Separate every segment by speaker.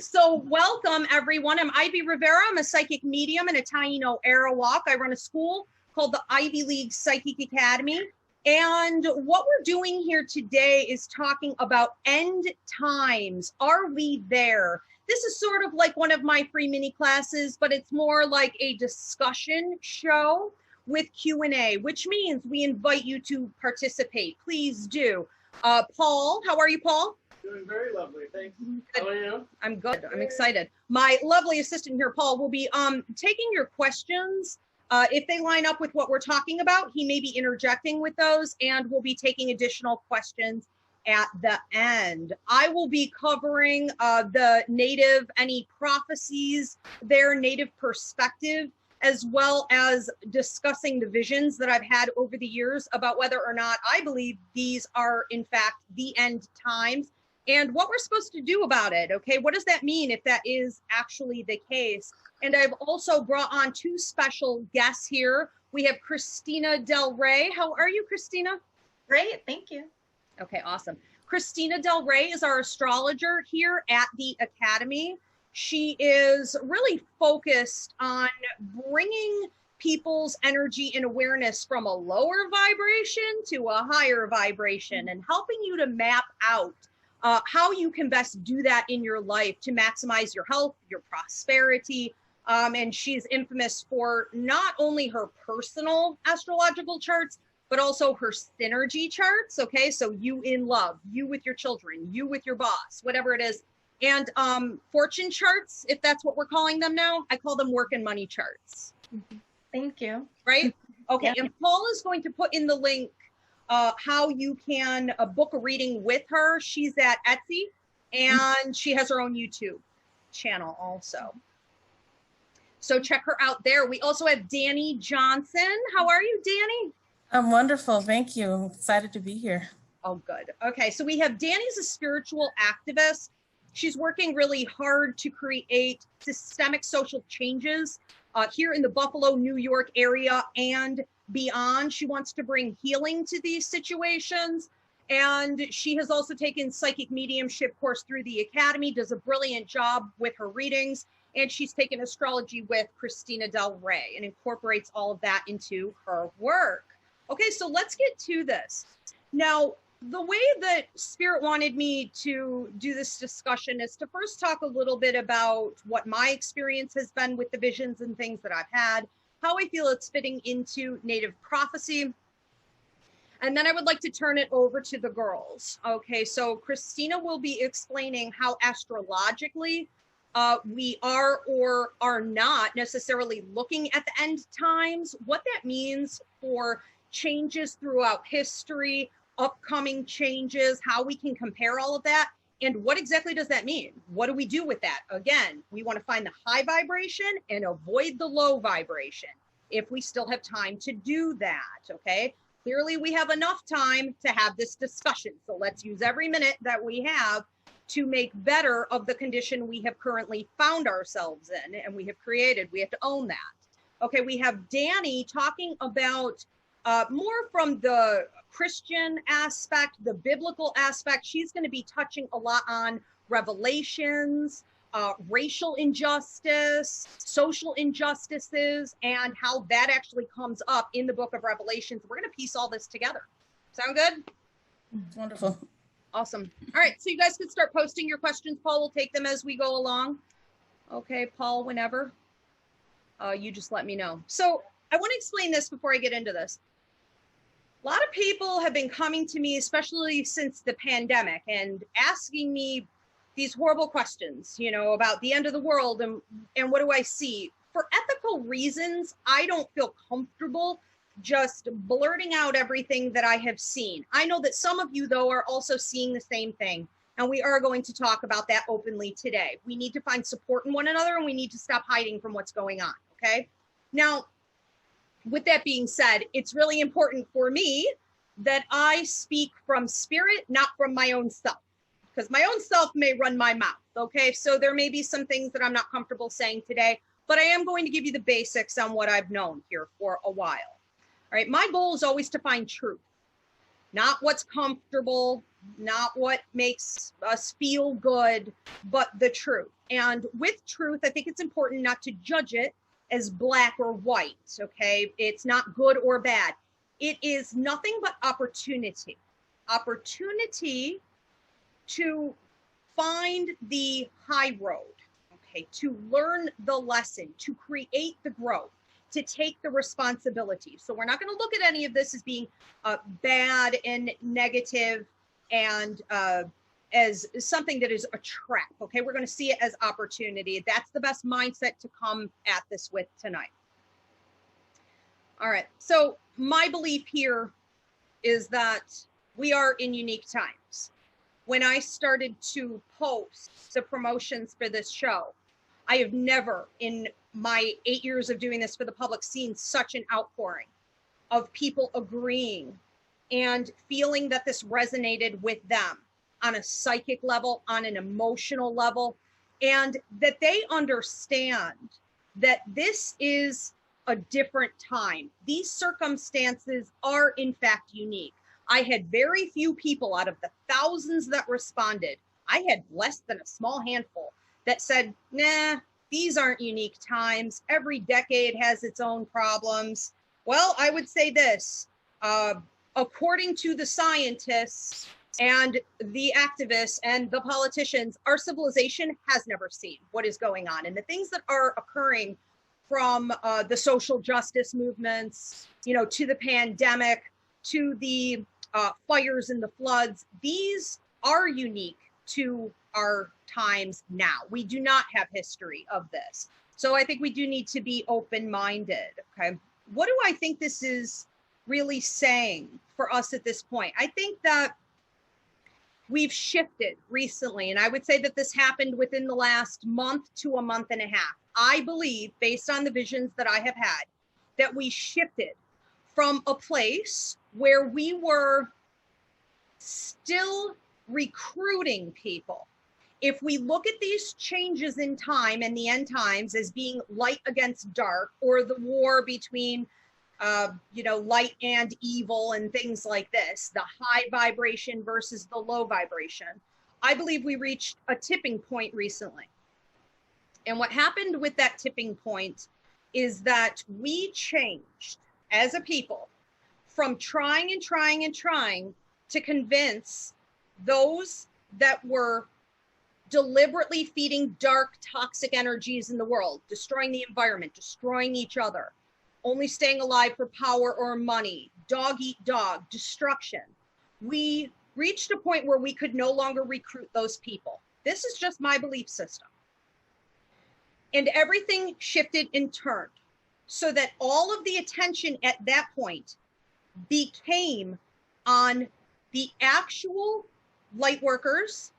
Speaker 1: so welcome everyone. I'm Ivy Rivera. I'm a psychic medium and a Taino Arawak. I run a school called the Ivy League Psychic Academy. And what we're doing here today is talking about end times. Are we there? This is sort of like one of my free mini classes, but it's more like a discussion show with Q&A, which means we invite you to participate. Please do. Paul, how are you, Paul?
Speaker 2: Doing very lovely, thanks.
Speaker 1: Good.
Speaker 2: How are you?
Speaker 1: I'm good. I'm excited. My lovely assistant here, Paul, will be taking your questions. If they line up with what we're talking about, he may be interjecting with those, and we'll be taking additional questions at the end. I will be covering the native, any prophecies, their native perspective, as well as discussing the visions that I've had over the years about whether or not I believe these are, in fact, the end times and what we're supposed to do about it. Okay, what does that mean if that is actually the case? And I've also brought on two special guests here. We have Cristina Del Rey. How are you, Cristina?
Speaker 3: Great, thank you.
Speaker 1: Okay, awesome. Cristina Del Rey is our astrologer here at the Academy. She is really focused on bringing people's energy and awareness from a lower vibration to a higher vibration and helping you to map out how you can best do that in your life to maximize your health, your prosperity. And she's infamous for not only her personal astrological charts, but also her synergy charts. Okay, so you in love, you with your children, you with your boss, whatever it is. And fortune charts, if that's what we're calling them now, I call them work and money charts.
Speaker 3: Thank you.
Speaker 1: Right? Okay,
Speaker 3: Yeah.
Speaker 1: and Paul is going to put in the link how you can book a reading with her. She's at Etsy, and she has her own YouTube channel also. So check her out there. We also have Danny Johnson. How are you, Danny?
Speaker 4: I'm wonderful. Thank you. I'm excited to be here.
Speaker 1: Oh, good. Okay, so we have Danny's a spiritual activist. She's working really hard to create systemic social changes here in the Buffalo, New York area and beyond. She wants to bring healing to these situations. And she has also taken psychic mediumship course through the Academy, does a brilliant job with her readings. And she's taken astrology with Cristina Del Rey and incorporates all of that into her work. Okay, so let's get to this. Now, the way that Spirit wanted me to do this discussion is to first talk a little bit about what my experience has been with the visions and things that I've had, how I feel it's fitting into native prophecy. And then I would like to turn it over to the girls. Okay, so Cristina will be explaining how astrologically we are or are not necessarily looking at the end times, what that means for changes throughout history, upcoming changes, how we can compare all of that, and what exactly does that mean? What do we do with that? Again, we want to find the high vibration and avoid the low vibration if we still have time to do that, okay? Clearly, we have enough time to have this discussion, so let's use every minute that we have to make better of the condition we have currently found ourselves in and we have created. We have to own that. Okay, we have Danny talking about more from the Christian aspect, the biblical aspect. She's going to be touching a lot on revelations, racial injustice, social injustices, and how that actually comes up in the book of Revelations. We're going to piece all this together. Sound good?
Speaker 4: Wonderful.
Speaker 1: Awesome. All right, so you guys can start posting your questions. Paul will take them as we go along. Okay, Paul, whenever. You just let me know. So I want to explain this before I get into this. A lot of people have been coming to me, especially since the pandemic, and asking me these horrible questions, you know, about the end of the world and what do I see? For ethical reasons, I don't feel comfortable just blurting out everything that I have seen. I know that some of you, though, are also seeing the same thing, and we are going to talk about that openly today. We need to find support in one another, and we need to stop hiding from what's going on, okay? Now, with that being said, it's really important for me that I speak from spirit, not from my own self, because my own self may run my mouth, okay? So there may be some things that I'm not comfortable saying today, but I am going to give you the basics on what I've known here for a while. All right, my goal is always to find truth. not what's comfortable, not what makes us feel good, but the truth. And with truth, I think it's important not to judge it as black or white, okay? It's not good or bad. It is nothing but opportunity. Opportunity to find the high road, okay? To learn the lesson, to create the growth, to take the responsibility. So we're not going to look at any of this as being bad and negative and as something that is a trap, okay? We're going to see it as opportunity. That's the best mindset to come at this with tonight. All right, so my belief here is that we are in unique times. When I started to post the promotions for this show, I have never in my 8 years of doing this for the public seen such an outpouring of people agreeing and feeling that this resonated with them on a psychic level, on an emotional level, and that they understand that this is a different time. These circumstances are in fact unique. I had very few people out of the thousands that responded. I had less than a small handful that said, nah, these aren't unique times. Every decade has its own problems. Well, I would say this, according to the scientists and the activists and the politicians, our civilization has never seen what is going on. And the things that are occurring from the social justice movements, you know, to the pandemic, to the fires and the floods, these are unique to our times now. We do not have history of this. So I think we do need to be open-minded, okay? What do I think this is really saying for us at this point? I think that we've shifted recently, and I would say that this happened within the last month to a month and a half. I believe, based on the visions that I have had, that we shifted from a place where we were still recruiting people. If we look at these changes in time and the end times as being light against dark, or the war between light and evil and things like this, the high vibration versus the low vibration, I believe we reached a tipping point recently. And what happened with that tipping point is that we changed as a people from trying and trying and trying to convince those that were deliberately feeding dark, toxic energies in the world, destroying the environment, destroying each other, only staying alive for power or money, dog eat dog, destruction. We reached a point where we could no longer recruit those people. This is just my belief system. And everything shifted and turned so that all of the attention at that point became on the actual light workers,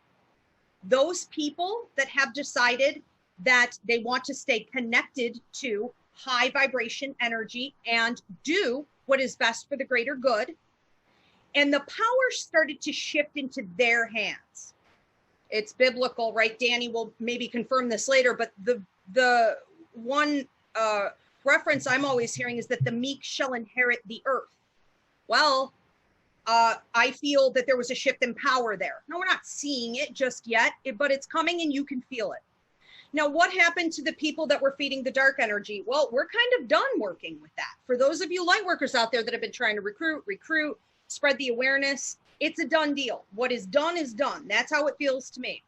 Speaker 1: those people that have decided that they want to stay connected to high vibration energy and do what is best for the greater good. And the power started to shift into their hands. It's biblical, right? Danny will maybe confirm this later, but the one reference I'm always hearing is that the meek shall inherit the earth. Well, I feel that there was a shift in power there. No, we're not seeing it just yet, but it's coming and you can feel it. Now, what happened to the people that were feeding the dark energy? Well, we're kind of done working with that. For those of you light workers out there that have been trying to recruit, spread the awareness, it's a done deal. What is done is done. That's how it feels to me.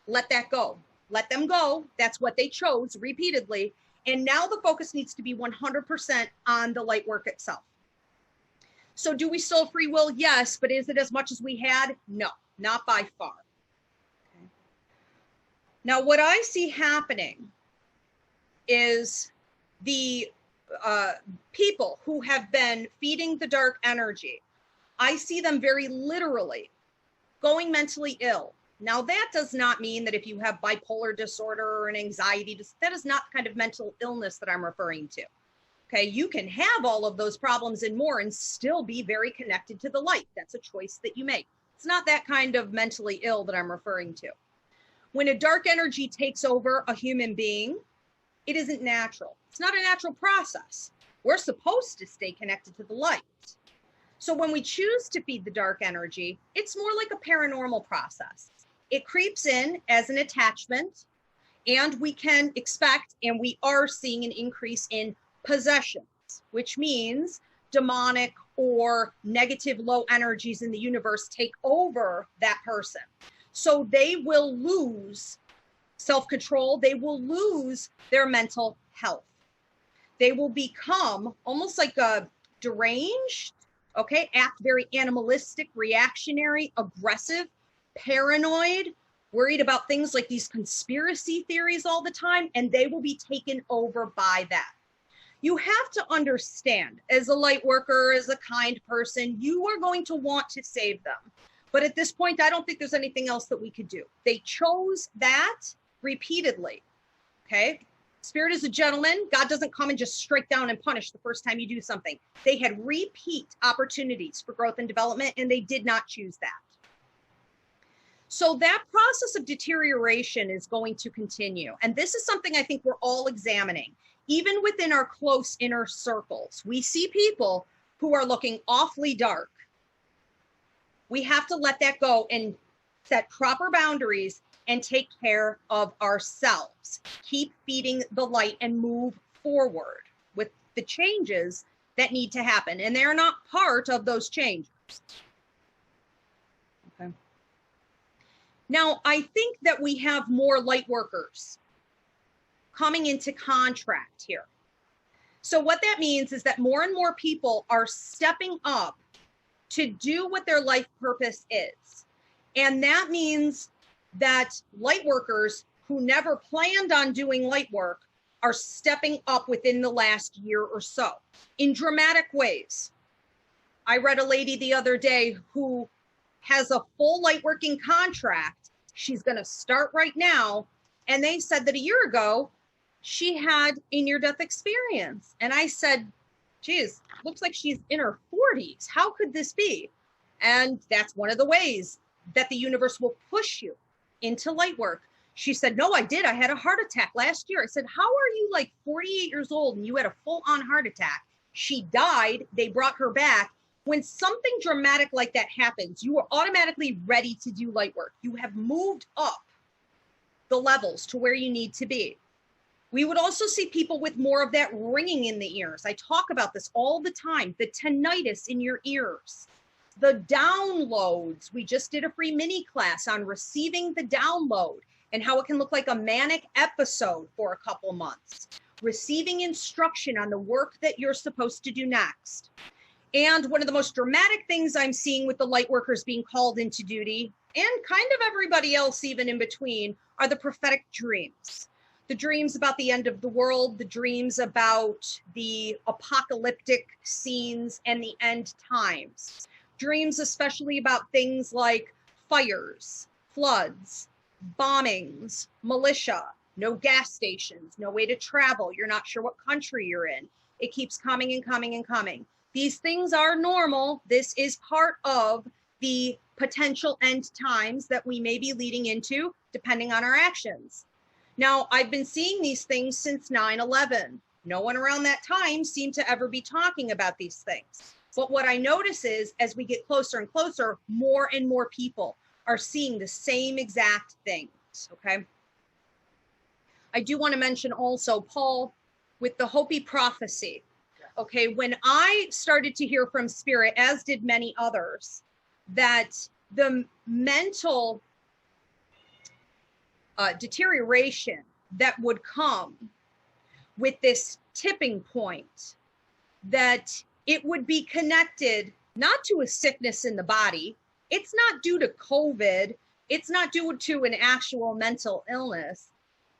Speaker 1: Let that go. Let them go. That's what they chose repeatedly. And now the focus needs to be 100% on the light work itself. So do we still have free will? Yes, but is it as much as we had? No, not by far. Okay. Now, what I see happening is the people who have been feeding the dark energy, I see them very literally going mentally ill. Now, that does not mean that if you have bipolar disorder or an anxiety, that is not the kind of mental illness that I'm referring to. Okay, you can have all of those problems and more and still be very connected to the light. That's a choice that you make. It's not that kind of mentally ill that I'm referring to. When a dark energy takes over a human being, it isn't natural. It's not a natural process. We're supposed to stay connected to the light. So when we choose to feed the dark energy, it's more like a paranormal process. It creeps in as an attachment, and we can expect, and we are seeing an increase in possessions, which means demonic or negative low energies in the universe take over that person. So they will lose self-control. They will lose their mental health. They will become almost like a deranged, okay, act very animalistic, reactionary, aggressive, paranoid, worried about things like these conspiracy theories all the time, and they will be taken over by that. You have to understand, as a light worker, as a kind person, you are going to want to save them. But at this point, I don't think there's anything else that we could do. They chose that repeatedly, okay? Spirit is a gentleman. God doesn't come and just strike down and punish the first time you do something. They had repeat opportunities for growth and development, and they did not choose that. So that process of deterioration is going to continue. And this is something I think we're all examining. Even within our close inner circles, we see people who are looking awfully dark. We have to let that go and set proper boundaries and take care of ourselves. Keep feeding the light and move forward with the changes that need to happen. And they're not part of those changes. Okay. Now, I think that we have more light workers coming into contract here. So what that means is that more and more people are stepping up to do what their life purpose is. And that means that light workers who never planned on doing light work are stepping up within the last year or so in dramatic ways. I read a lady the other day who has a full light working contract. She's going to start right now. And they said that a year ago, she had a near-death experience. And I said, geez, looks like she's in her 40s. How could this be? And that's one of the ways that the universe will push you into light work. She said, no, I did. I had a heart attack last year. I said, how are you like 48 years old and you had a full-on heart attack? She died. They brought her back. When something dramatic like that happens, you are automatically ready to do light work. You have moved up the levels to where you need to be. We would also see people with more of that ringing in the ears. I talk about this all the time, the tinnitus in your ears, the downloads. We just did a free mini class on receiving the download and how it can look like a manic episode for a couple months, receiving instruction on the work that you're supposed to do next. And one of the most dramatic things I'm seeing with the light workers being called into duty, and kind of everybody else even in between, are the prophetic dreams. The dreams about the end of the world, the dreams about the apocalyptic scenes and the end times. Dreams especially about things like fires, floods, bombings, militia, no gas stations, no way to travel. You're not sure what country you're in. It keeps coming and coming and coming. These things are normal. This is part of the potential end times that we may be leading into, depending on our actions. Now, I've been seeing these things since 9/11. No one around that time seemed to ever be talking about these things. But what I notice is, as we get closer and closer, more and more people are seeing the same exact things, okay? I do want to mention also, Paul, with the Hopi Prophecy, okay, when I started to hear from Spirit, as did many others, that the mental deterioration that would come with this tipping point, that it would be connected not to a sickness in the body. It's not due to COVID. It's not due to an actual mental illness.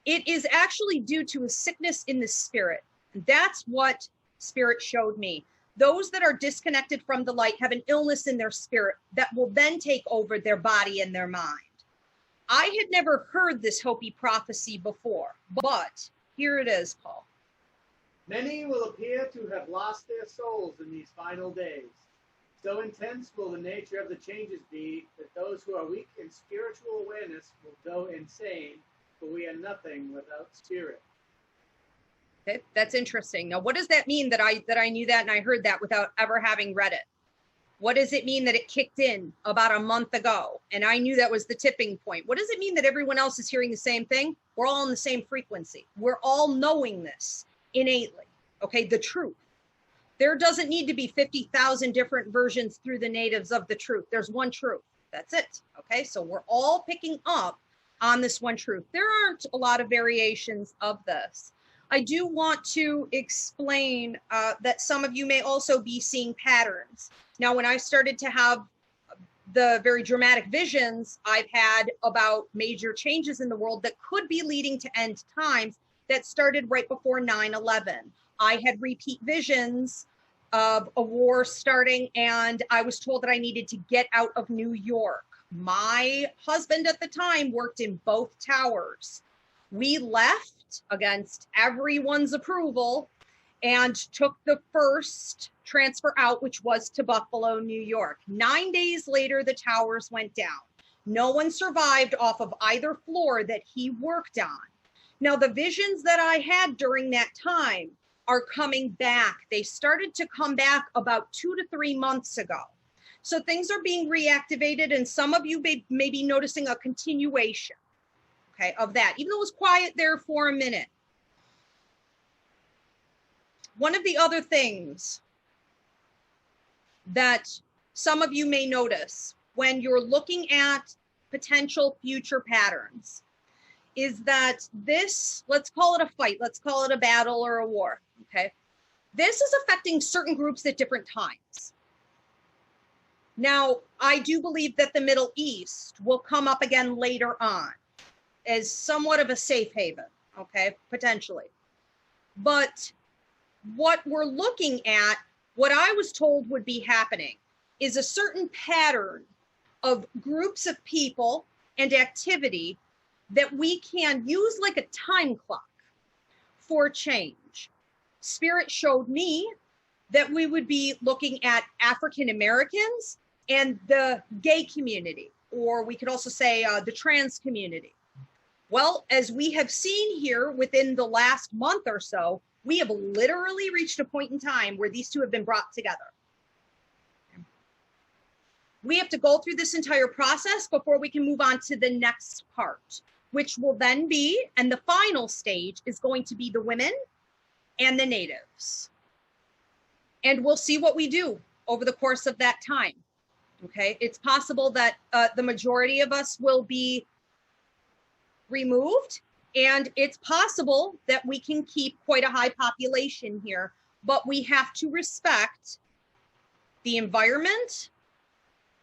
Speaker 1: It is actually due to a sickness in the spirit. That's what Spirit showed me. Those that are disconnected from the light have an illness in their spirit that will then take over their body and their mind. I had never heard this Hopi prophecy before, but here it is, Paul.
Speaker 2: Many will appear to have lost their souls in these final days. So intense will the nature of the changes be that those who are weak in spiritual awareness will go insane, for we are nothing without spirit.
Speaker 1: Okay, that's interesting. Now, what does that mean that I knew that and I heard that without ever having read it? What does it mean that it kicked in about a month ago? And I knew that was the tipping point. What does it mean that everyone else is hearing the same thing? We're all on the same frequency. We're all knowing this innately, okay? The truth. There doesn't need to be 50,000 different versions through the natives of the truth. There's one truth. That's it, okay? So we're all picking up on this one truth. There aren't a lot of variations of this. I do want to explain that some of you may also be seeing patterns. Now, when I started to have the very dramatic visions I've had about major changes in the world that could be leading to end times, that started right before 9/11. I had repeat visions of a war starting, and I was told that I needed to get out of New York. My husband at the time worked in both towers. We left against everyone's approval and took the first transfer out, which was to Buffalo, New York. 9 days later, the towers went down. No one survived off of either floor that he worked on. Now, the visions that I had during that time are coming back. They started to come back about 2 to 3 months ago. So things are being reactivated, and some of you may be noticing a continuation, okay, of that, even though it was quiet there for a minute. One of the other things that some of you may notice when you're looking at potential future patterns is that this, let's call it a fight, let's call it a battle or a war, okay? This is affecting certain groups at different times. Now, I do believe that the Middle East will come up again later on as somewhat of a safe haven, okay, potentially. But what we're looking at, what I was told would be happening, is a certain pattern of groups of people and activity that we can use like a time clock for change. Spirit showed me that we would be looking at African Americans and the gay community, or we could also say the trans community. Well, as we have seen here within the last month or so, we have literally reached a point in time where these two have been brought together. We have to go through this entire process before we can move on to the next part, which will then be, and the final stage is going to be the women and the natives. And we'll see what we do over the course of that time. Okay, it's possible that the majority of us will be removed, and it's possible that we can keep quite a high population here, but we have to respect the environment.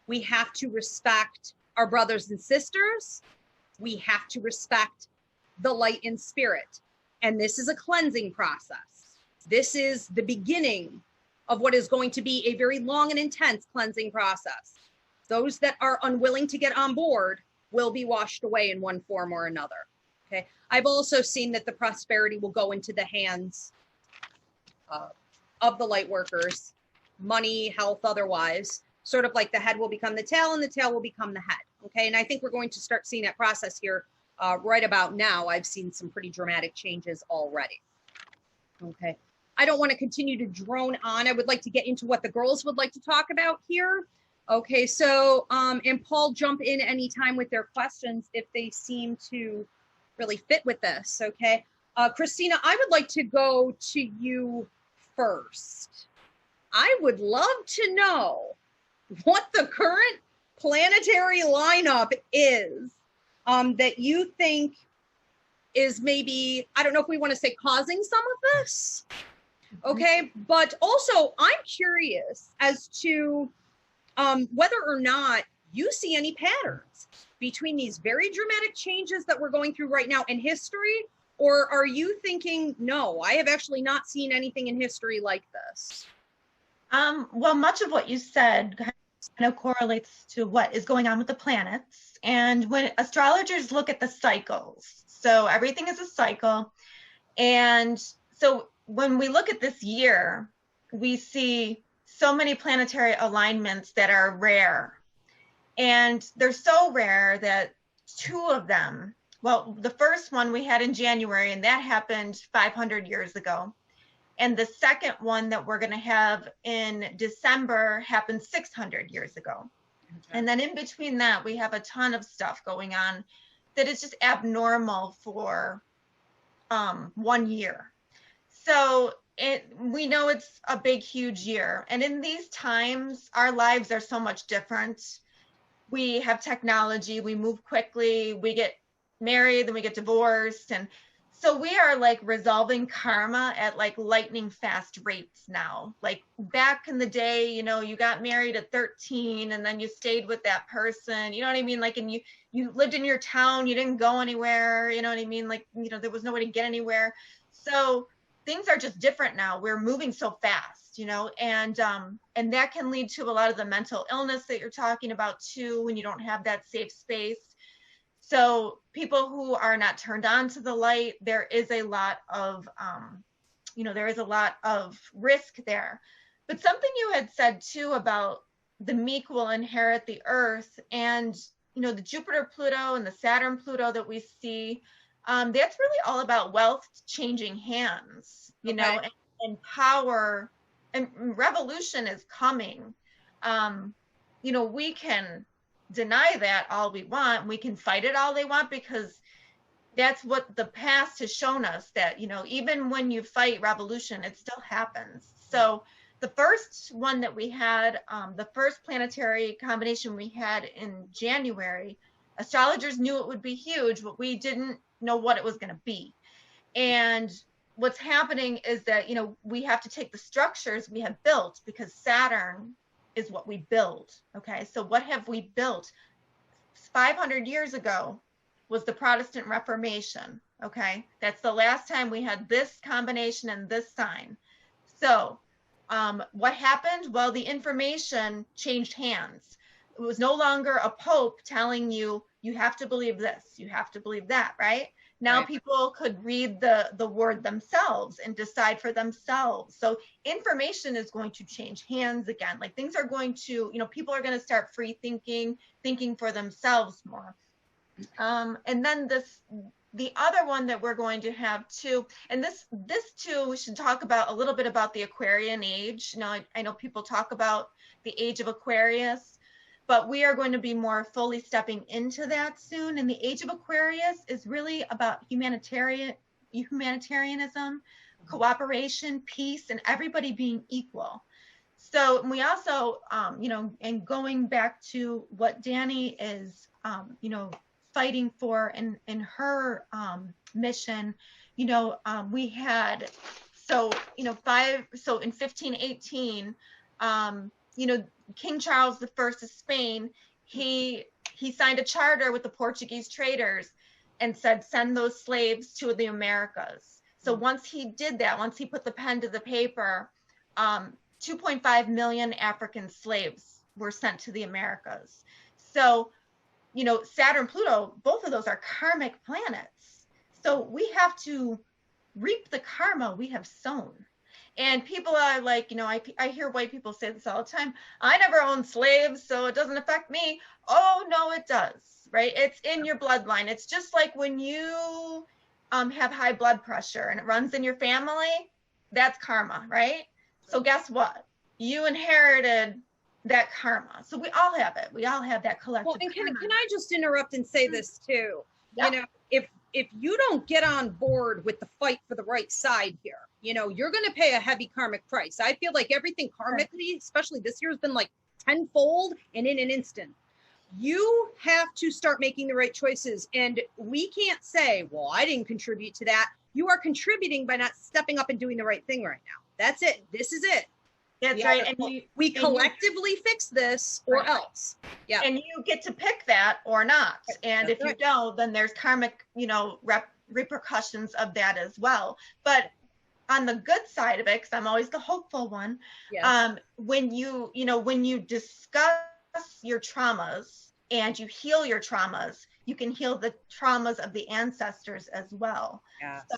Speaker 1: We have to respect our brothers and sisters. We have to respect the light and spirit. And this is a cleansing process. This is the beginning of what is going to be a very long and intense cleansing process. Those that are unwilling to get on board will be washed away in one form or another. Okay. I've also seen that the prosperity will go into the hands of the light workers, money, health, otherwise, sort of like the head will become the tail and the tail will become the head. Okay. And I think we're going to start seeing that process here right about now. I've seen some pretty dramatic changes already. Okay. I don't want to continue to drone on. I would like to get into what the girls would like to talk about here. Okay, so, and Paul, jump in anytime with their questions if they seem to really fit with this, okay? Cristina, I would like to go to you first. I would love to know what the current planetary lineup is that you think is maybe, I don't know if we want to say causing some of this, okay? But also, I'm curious as to whether or not you see any patterns between these very dramatic changes that we're going through right now in history, or are you thinking, no, I have actually not seen anything in history like this?
Speaker 3: Well, much of what you said kind of correlates to what is going on with the planets. And when astrologers look at the cycles, so everything is a cycle. And so when we look at this year, we see so many planetary alignments that are rare. And they're so rare that two of them, well, the first one we had in January, and that happened 500 years ago. And the second one that we're going to have in December happened 600 years ago.
Speaker 1: Okay.
Speaker 3: And then in between that, we have a ton of stuff going on that is just abnormal for 1 year. So we know it's a big, huge year. And in these times, our lives are so much different. We have technology, we move quickly, we get married, then we get divorced. And so we are like resolving karma at like lightning fast rates now. Like back in the day, you know, you got married at 13 and then you stayed with that person, you know what I mean? Like, and you lived in your town, you didn't go anywhere, you know what I mean? Like, you know, there was no way to get anywhere. So things are just different now. We're moving so fast, you know, and that can lead to a lot of the mental illness that you're talking about too, when you don't have that safe space. So people who are not turned on to the light, there is a lot of, you know, there is a lot of risk there. But something you had said too about the Meek will inherit the earth, and, you know, the Jupiter Pluto and the Saturn Pluto that we see, that's really all about wealth changing hands, you know, and power, and revolution is coming. You know, we can deny that all we want. We can fight it all they want, because that's what the past has shown us, that, you know, even when you fight revolution, it still happens. So the first one that we had, the first planetary combination we had in January, astrologers knew it would be huge, but we didn't know what it was going to be. And what's happening is that, you know, we have to take the structures we have built, because Saturn is what we build. Okay, so what have we built? 500 years ago was the Protestant Reformation. Okay, that's the last time we had this combination and this sign. So what happened? Well, the information changed hands. It was no longer a pope telling you, you have to believe this, you have to believe that, right? Now people could read the word themselves and decide for themselves. So information is going to change hands again. Like things are going to, you know, people are going to start free thinking for themselves more. And then the other one that we're going to have too, and this too, we should talk about a little bit about the Aquarian age. Now, I know people talk about the age of Aquarius, but we are going to be more fully stepping into that soon. And the age of Aquarius is really about humanitarianism, cooperation, peace, and everybody being equal. So we also, you know, and going back to what Danny is, you know, fighting for in her mission, you know, we had, so, you know, so in 1518, you know, King Charles I of Spain, he signed a charter with the Portuguese traders and said, send those slaves to the Americas. So once he did that, once he put the pen to the paper, 2.5 million African slaves were sent to the Americas. So, you know, Saturn, Pluto, both of those are karmic planets. So we have to reap the karma we have sown. And people are like, you know, I hear white people say this all the time. I never owned slaves, so it doesn't affect me. Oh, no, it does, right? It's in your bloodline. It's just like when you have high blood pressure and it runs in your family, that's karma, right? So guess what? You inherited that karma. So we all have it. We all have that collective
Speaker 1: Well, and can
Speaker 3: karma.
Speaker 1: I just interrupt and say this too?
Speaker 3: Yep.
Speaker 1: You know, if you don't get on board with the fight for the right side here, you know, you're going to pay a heavy karmic price. I feel like everything karmically, especially this year, has been like tenfold and in an instant. You have to start making the right choices. And we can't say, well, I didn't contribute to that. You are contributing by not stepping up and doing the right thing right now. That's it. This is it.
Speaker 3: That's right. And
Speaker 1: we collectively fix this or
Speaker 3: Right.
Speaker 1: else. Yeah.
Speaker 3: And you get to pick that or not. And
Speaker 1: That's
Speaker 3: if you
Speaker 1: right.
Speaker 3: don't, then there's karmic, you know, repercussions of that as well. But on the good side of it, because I'm always the hopeful one,
Speaker 1: Yes.
Speaker 3: when you discuss your traumas and you heal your traumas, you can heal the traumas of the ancestors as well.
Speaker 1: Yes.
Speaker 3: So,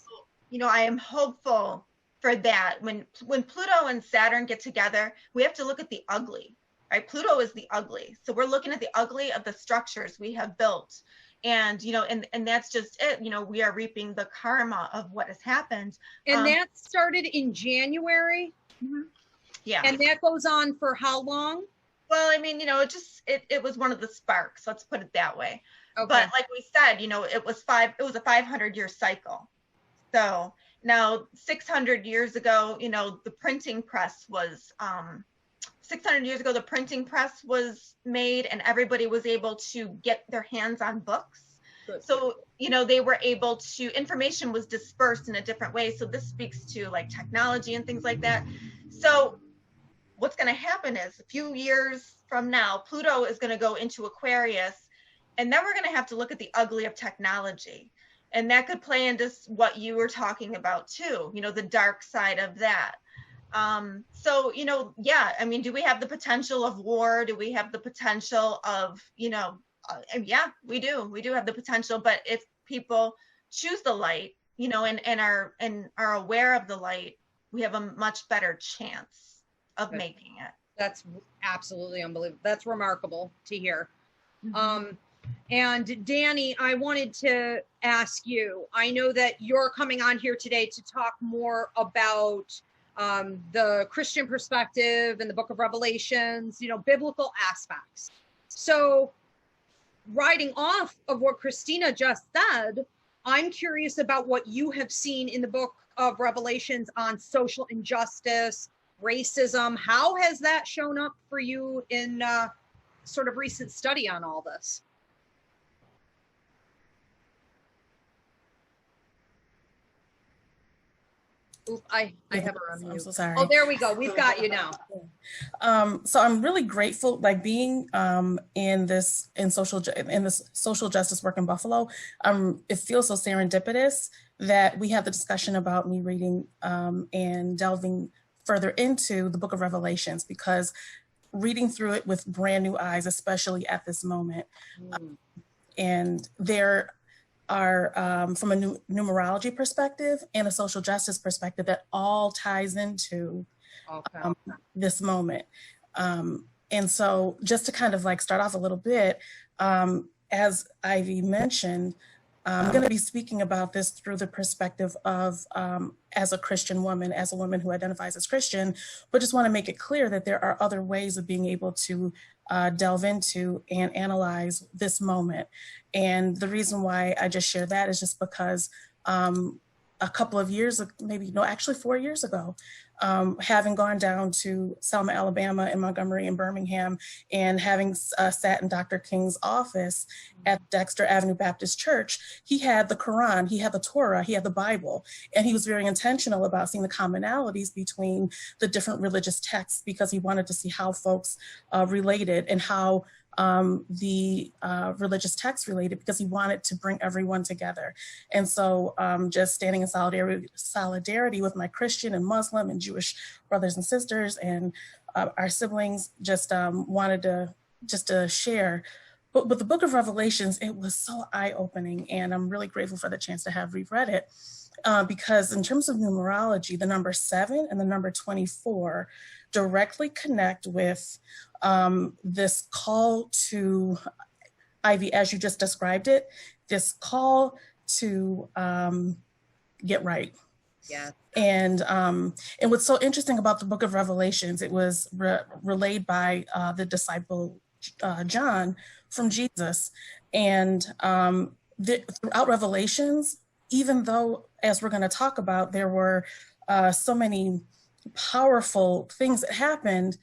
Speaker 3: you know, I am hopeful for that. When Pluto and Saturn get together, we have to look at the ugly, right? Pluto is the ugly. So we're looking at the ugly of the structures we have built. And, and that's just it. We are reaping the karma of what has happened.
Speaker 1: And that started in January.
Speaker 3: Yeah.
Speaker 1: And that goes on for how long?
Speaker 3: Well, I mean, it was one of the sparks. Let's put it that way.
Speaker 1: Okay.
Speaker 3: But like we said, it was a 500-year cycle. So now 600 years ago, the printing press was 600 years ago, the printing press was made and everybody was able to get their hands on books. Good. So, they were able to, information was dispersed in a different way. So this speaks to like technology and things like that. So what's going to happen is a few years from now, Pluto is going to go into Aquarius, and then we're going to have to look at the ugly of technology. And that could play into what you were talking about too, the dark side of that. So, yeah, I mean, do we have the potential of war? Do we have the potential of, yeah, we do have the potential, but if people choose the light, and are aware of the light, we have a much better chance of making it.
Speaker 1: That's absolutely unbelievable. That's remarkable to hear. And Danny, I wanted to ask you, I know that you're coming on here today to talk more about the Christian perspective and the book of Revelations, biblical aspects. So riding off of what Cristina just said, I'm curious about what you have seen in the book of Revelations on social injustice, racism. How has that shown up for you in sort of recent study on all this? Oop, I have her on mute.
Speaker 4: I'm so sorry.
Speaker 1: Oh, there we go. We've got you now.
Speaker 4: So I'm really grateful, like being in this social justice work in Buffalo. It feels so serendipitous that we had the discussion about me reading and delving further into the book of Revelations, because reading through it with brand new eyes, especially at this moment. And there are, from a numerology perspective and a social justice perspective, that all ties into this moment. And so just to kind of like start off a little bit, as Ivy mentioned, I'm going to be speaking about this through the perspective of, as a Christian woman, as a woman who identifies as Christian, but just want to make it clear that there are other ways of being able to delve into and analyze this moment. And the reason why I just share that is just because a couple of years, actually 4 years ago, having gone down to Selma, Alabama, and Montgomery and Birmingham, and having sat in Dr. King's office at Dexter Avenue Baptist Church, he had the Quran, he had the Torah, he had the Bible, and he was very intentional about seeing the commonalities between the different religious texts, because he wanted to see how folks related and how the religious texts related, because he wanted to bring everyone together. And so just standing in solidarity with my Christian and Muslim and Jewish brothers and sisters and our siblings, just wanted to share. But with the book of Revelations, it was so eye-opening, and I'm really grateful for the chance to have reread it, because in terms of numerology, the number 7 and the number 24 directly connect with this call to, Ivy, as you just described it, this call to get right.
Speaker 1: Yeah.
Speaker 4: And what's so interesting about the book of Revelations, it was relayed by the disciple John from Jesus. And throughout Revelations, even though, as we're going to talk about, there were so many powerful things that happened,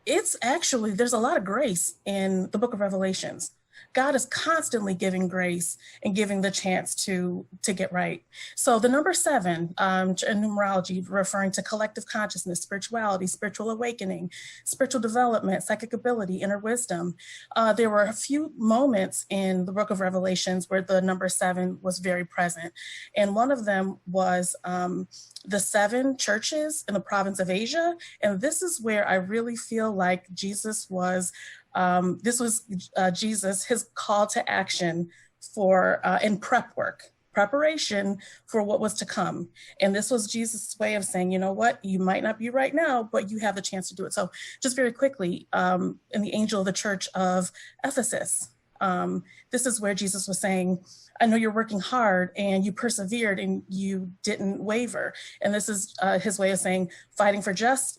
Speaker 4: there's a lot of grace in the book of Revelations. God is constantly giving grace and giving the chance to get right. So the number 7, in numerology, referring to collective consciousness, spirituality, spiritual awakening, spiritual development, psychic ability, inner wisdom. There were a few moments in the book of Revelations where the number 7 was very present. And one of them was the 7 churches in the province of Asia. And this is where I really feel like Jesus was Jesus, his call to action for in preparation for what was to come. And this was Jesus' way of saying, you know what, you might not be right now, but you have the chance to do it. So just very quickly, in the angel of the church of Ephesus, this is where Jesus was saying, I know you're working hard and you persevered and you didn't waver. And this is his way of saying,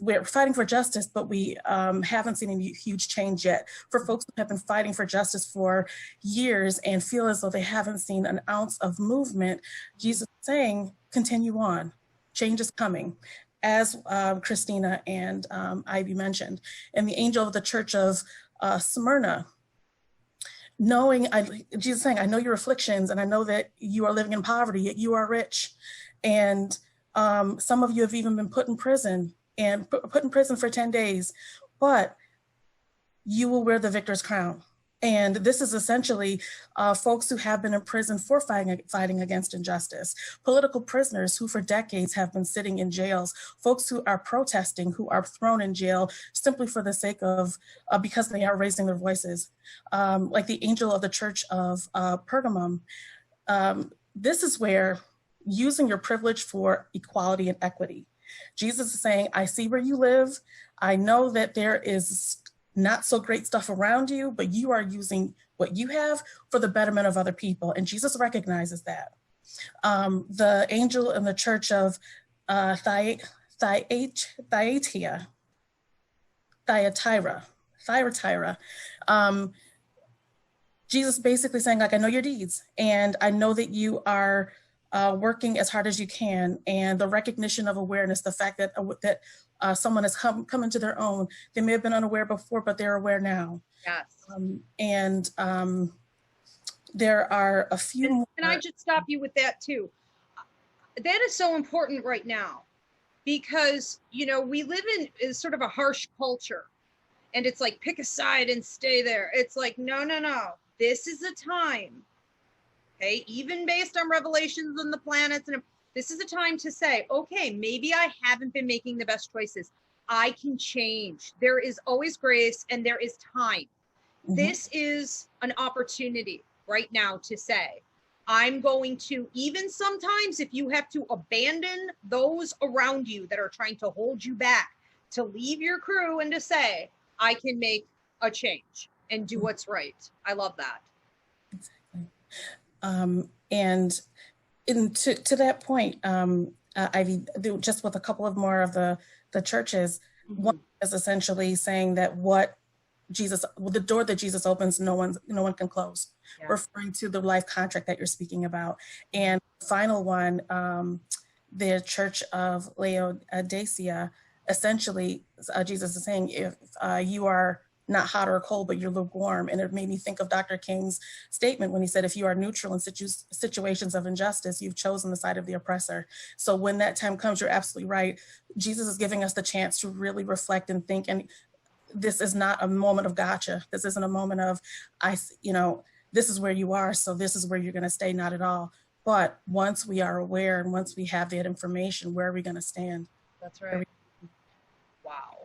Speaker 4: we're fighting for justice, but we haven't seen any huge change yet. For folks who have been fighting for justice for years and feel as though they haven't seen an ounce of movement, Jesus is saying, continue on. Change is coming, as Cristina and Ivy mentioned. And the angel of the church of Smyrna, Jesus saying, I know your afflictions and I know that you are living in poverty, yet you are rich. And some of you have even been put in prison and put in prison for 10 days, but you will wear the victor's crown. And this is essentially folks who have been in prison for fighting against injustice, political prisoners who for decades have been sitting in jails, folks who are protesting, who are thrown in jail simply for the sake of, because they are raising their voices. Like the angel of the church of Pergamum, this is where using your privilege for equality and equity. Jesus is saying, I see where you live. I know that there is not so great stuff around you, but you are using what you have for the betterment of other people. And Jesus recognizes that. The angel in the church of Thyatira, Jesus basically saying, like, I know your deeds and I know that you are working as hard as you can, and the recognition of awareness, the fact that someone has come into their own. They may have been unaware before, but they're aware now.
Speaker 1: Yes.
Speaker 4: There are a few more.
Speaker 1: Can I just stop you with that too? That is so important right now because, you know, we live in sort of a harsh culture and it's like, pick a side and stay there. It's like, no. This is a time, okay, even based on revelations on the planets, and this is a time to say, okay, maybe I haven't been making the best choices. I can change. There is always grace and there is time. Mm-hmm. This is an opportunity right now to say, I'm going to, even sometimes if you have to abandon those around you that are trying to hold you back, to leave your crew and to say, I can make a change and do what's right. I love that.
Speaker 4: Exactly. And to that point, Ivy, just with a couple of more of the churches, mm-hmm. One is essentially saying that the door that Jesus opens, no one can close, yeah. Referring to the life contract that you're speaking about. And the final one, the church of Laodicea, essentially, Jesus is saying, if you are not hot or cold, but you're lukewarm. And it made me think of Dr. King's statement when he said, if you are neutral in situations of injustice, you've chosen the side of the oppressor. So when that time comes, you're absolutely right. Jesus is giving us the chance to really reflect and think. And this is not a moment of gotcha. This isn't a moment of, this is where you are, so this is where you're going to stay. Not at all. But once we are aware and once we have that information, where are we going to stand?
Speaker 1: That's right. Wow.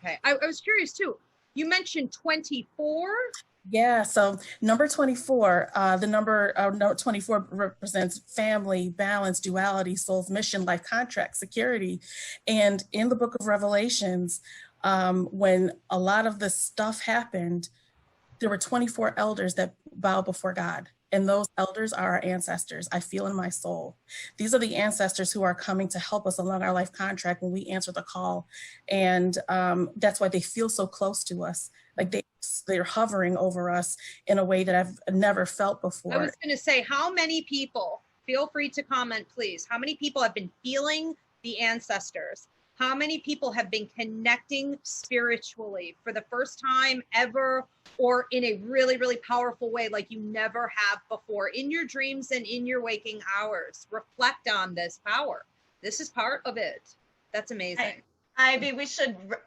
Speaker 1: Okay. I was curious too. You mentioned 24.
Speaker 4: Yeah, so number 24, the number 24 represents family, balance, duality, soul's mission, life contract, security. And in the book of Revelations, when a lot of this stuff happened, there were 24 elders that bowed before God. And those elders are our ancestors. I feel in my soul. These are the ancestors who are coming to help us along our life contract when we answer the call. And that's why they feel so close to us. Like they're hovering over us in a way that I've never felt before.
Speaker 1: I was going to say, how many people, feel free to comment, please. How many people have been feeling the ancestors? How many people have been connecting spiritually for the first time ever, or in a really, really powerful way like you never have before in your dreams and in your waking hours? Reflect on this power. This is part of it. That's amazing.
Speaker 3: Ivy,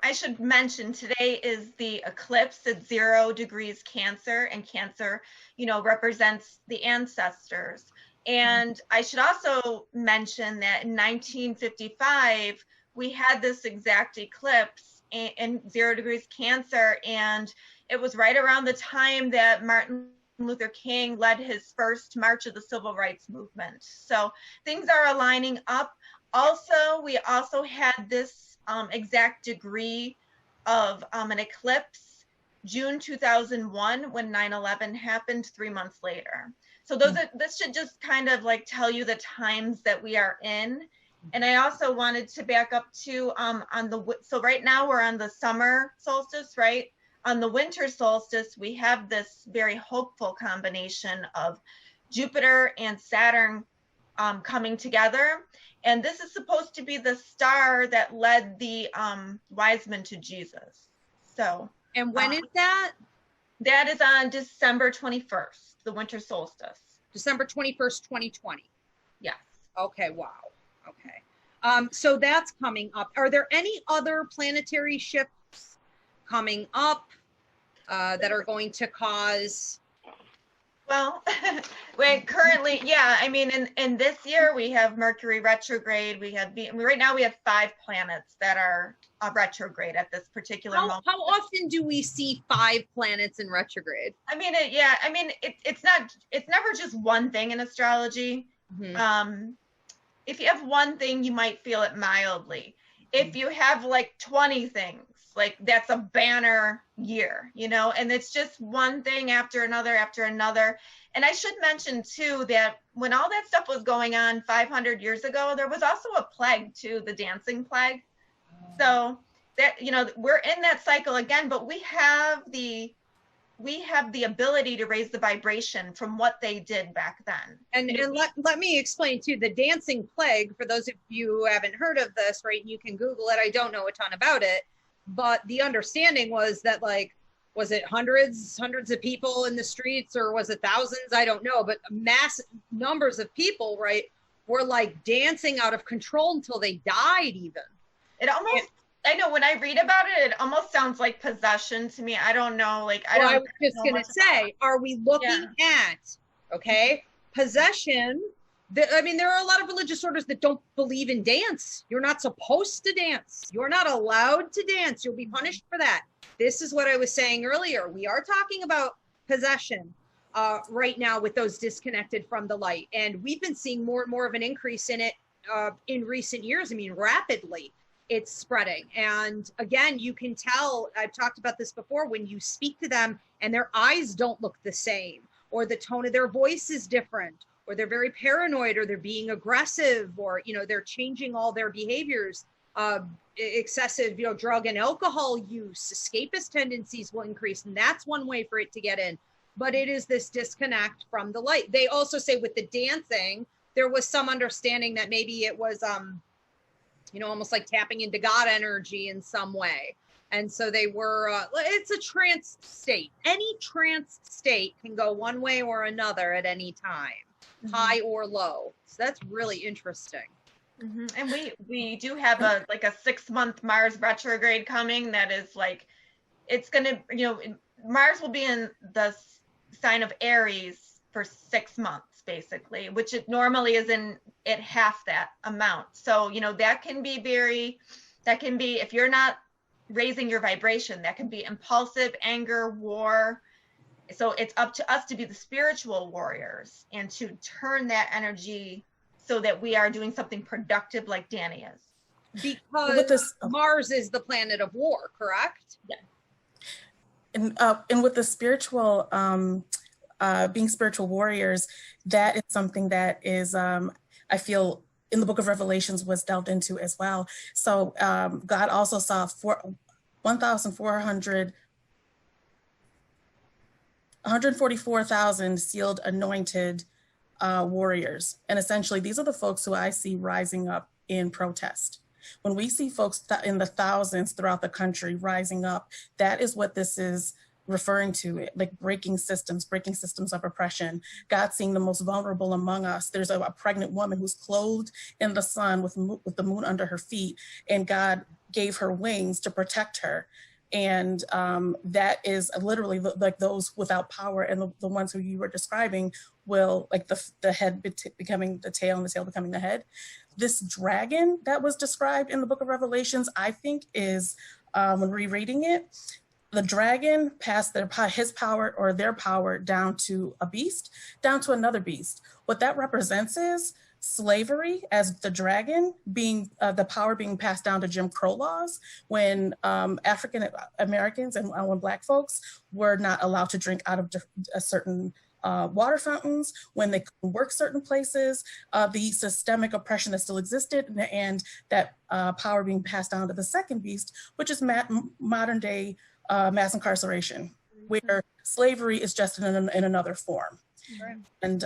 Speaker 3: I should mention today is the eclipse at 0 degrees Cancer, and Cancer, represents the ancestors. And I should also mention that in 1955, we had this exact eclipse in 0 degrees Cancer, and it was right around the time that Martin Luther King led his first March of the Civil Rights Movement. So things are aligning up. Also, we also had this exact degree of an eclipse June 2001 when 9/11 happened 3 months later. So this should just kind of like tell you the times that we are in. And I also wanted to back up to so right now we're on the summer solstice, right? On the winter solstice, we have this very hopeful combination of Jupiter and Saturn coming together. And this is supposed to be the star that led the wise men to Jesus. So.
Speaker 1: And when is that?
Speaker 3: That is on December 21st, the winter solstice.
Speaker 1: December 21st, 2020.
Speaker 3: Yes.
Speaker 1: Okay, wow. Okay. So that's coming up. Are there any other planetary shifts coming up that are going to cause?
Speaker 3: Well, currently, yeah, I mean, in this year, we have Mercury retrograde. Right now we have 5 planets that are retrograde at this particular moment.
Speaker 1: How often do we see 5 planets in retrograde?
Speaker 3: I mean, it's never just one thing in astrology. Mm-hmm. If you have one thing, you might feel it mildly. If you have like 20 things, like that's a banner year, and it's just one thing after another after another. And I should mention too that when all that stuff was going on 500 years ago, there was also a plague too, the dancing plague. So that, we're in that cycle again, but we have the ability to raise the vibration from what they did back then.
Speaker 1: And let me explain too, the dancing plague, for those of you who haven't heard of this, right, you can Google it. I don't know a ton about it, but the understanding was that, like, was it hundreds of people in the streets, or was it thousands? I don't know, but massive numbers of people, right, were like dancing out of control until they died even.
Speaker 3: I know when I read about it, it almost sounds like possession to me. I don't know. Like, I
Speaker 1: was just going to say, are we looking at, possession? I mean, there are a lot of religious orders that don't believe in dance. You're not supposed to dance. You're not allowed to dance. You'll be punished for that. This is what I was saying earlier. We are talking about possession right now with those disconnected from the light. And we've been seeing more and more of an increase in it in recent years. I mean, rapidly. It's spreading. And again, you can tell, I've talked about this before, when you speak to them and their eyes don't look the same, or the tone of their voice is different, or they're very paranoid, or they're being aggressive, or, they're changing all their behaviors, excessive, drug and alcohol use, escapist tendencies will increase. And that's one way for it to get in. But it is this disconnect from the light. They also say with the dancing, there was some understanding that maybe it was, almost like tapping into God energy in some way. And so they were, it's a trance state. Any trance state can go one way or another at any time, high or low. So that's really interesting.
Speaker 3: Mm-hmm. And we do have a 6-month Mars retrograde coming. That is like, it's going to, Mars will be in the sign of Aries for 6 months. Basically, which it normally is at half that amount. So, that can be, if you're not raising your vibration, that can be impulsive, anger, war. So it's up to us to be the spiritual warriors and to turn that energy so that we are doing something productive like Danny is.
Speaker 1: Because Mars is the planet of war, correct?
Speaker 3: Yeah.
Speaker 4: And with the spiritual, being spiritual warriors, that is something that is, I feel, in the book of Revelations was delved into as well. So God also saw 144,000 sealed anointed warriors. And essentially, these are the folks who I see rising up in protest. When we see folks in the thousands throughout the country rising up, that is what this is referring to, it, like breaking systems of oppression. God seeing the most vulnerable among us. There's a pregnant woman who's clothed in the sun with the moon under her feet, and God gave her wings to protect her. And that is literally like those without power, and the ones who you were describing will, like the head becoming the tail and the tail becoming the head. This dragon that was described in the book of Revelations, I think is, when rereading it, the dragon passed his power or their power down to a beast, down to another beast. What that represents is slavery as the dragon being the power being passed down to Jim Crow laws when African Americans and when Black folks were not allowed to drink out of a certain water fountains, when they couldn't work certain places, the systemic oppression that still existed, and that power being passed down to the second beast, which is modern day mass incarceration, where slavery is just in another form. Right. And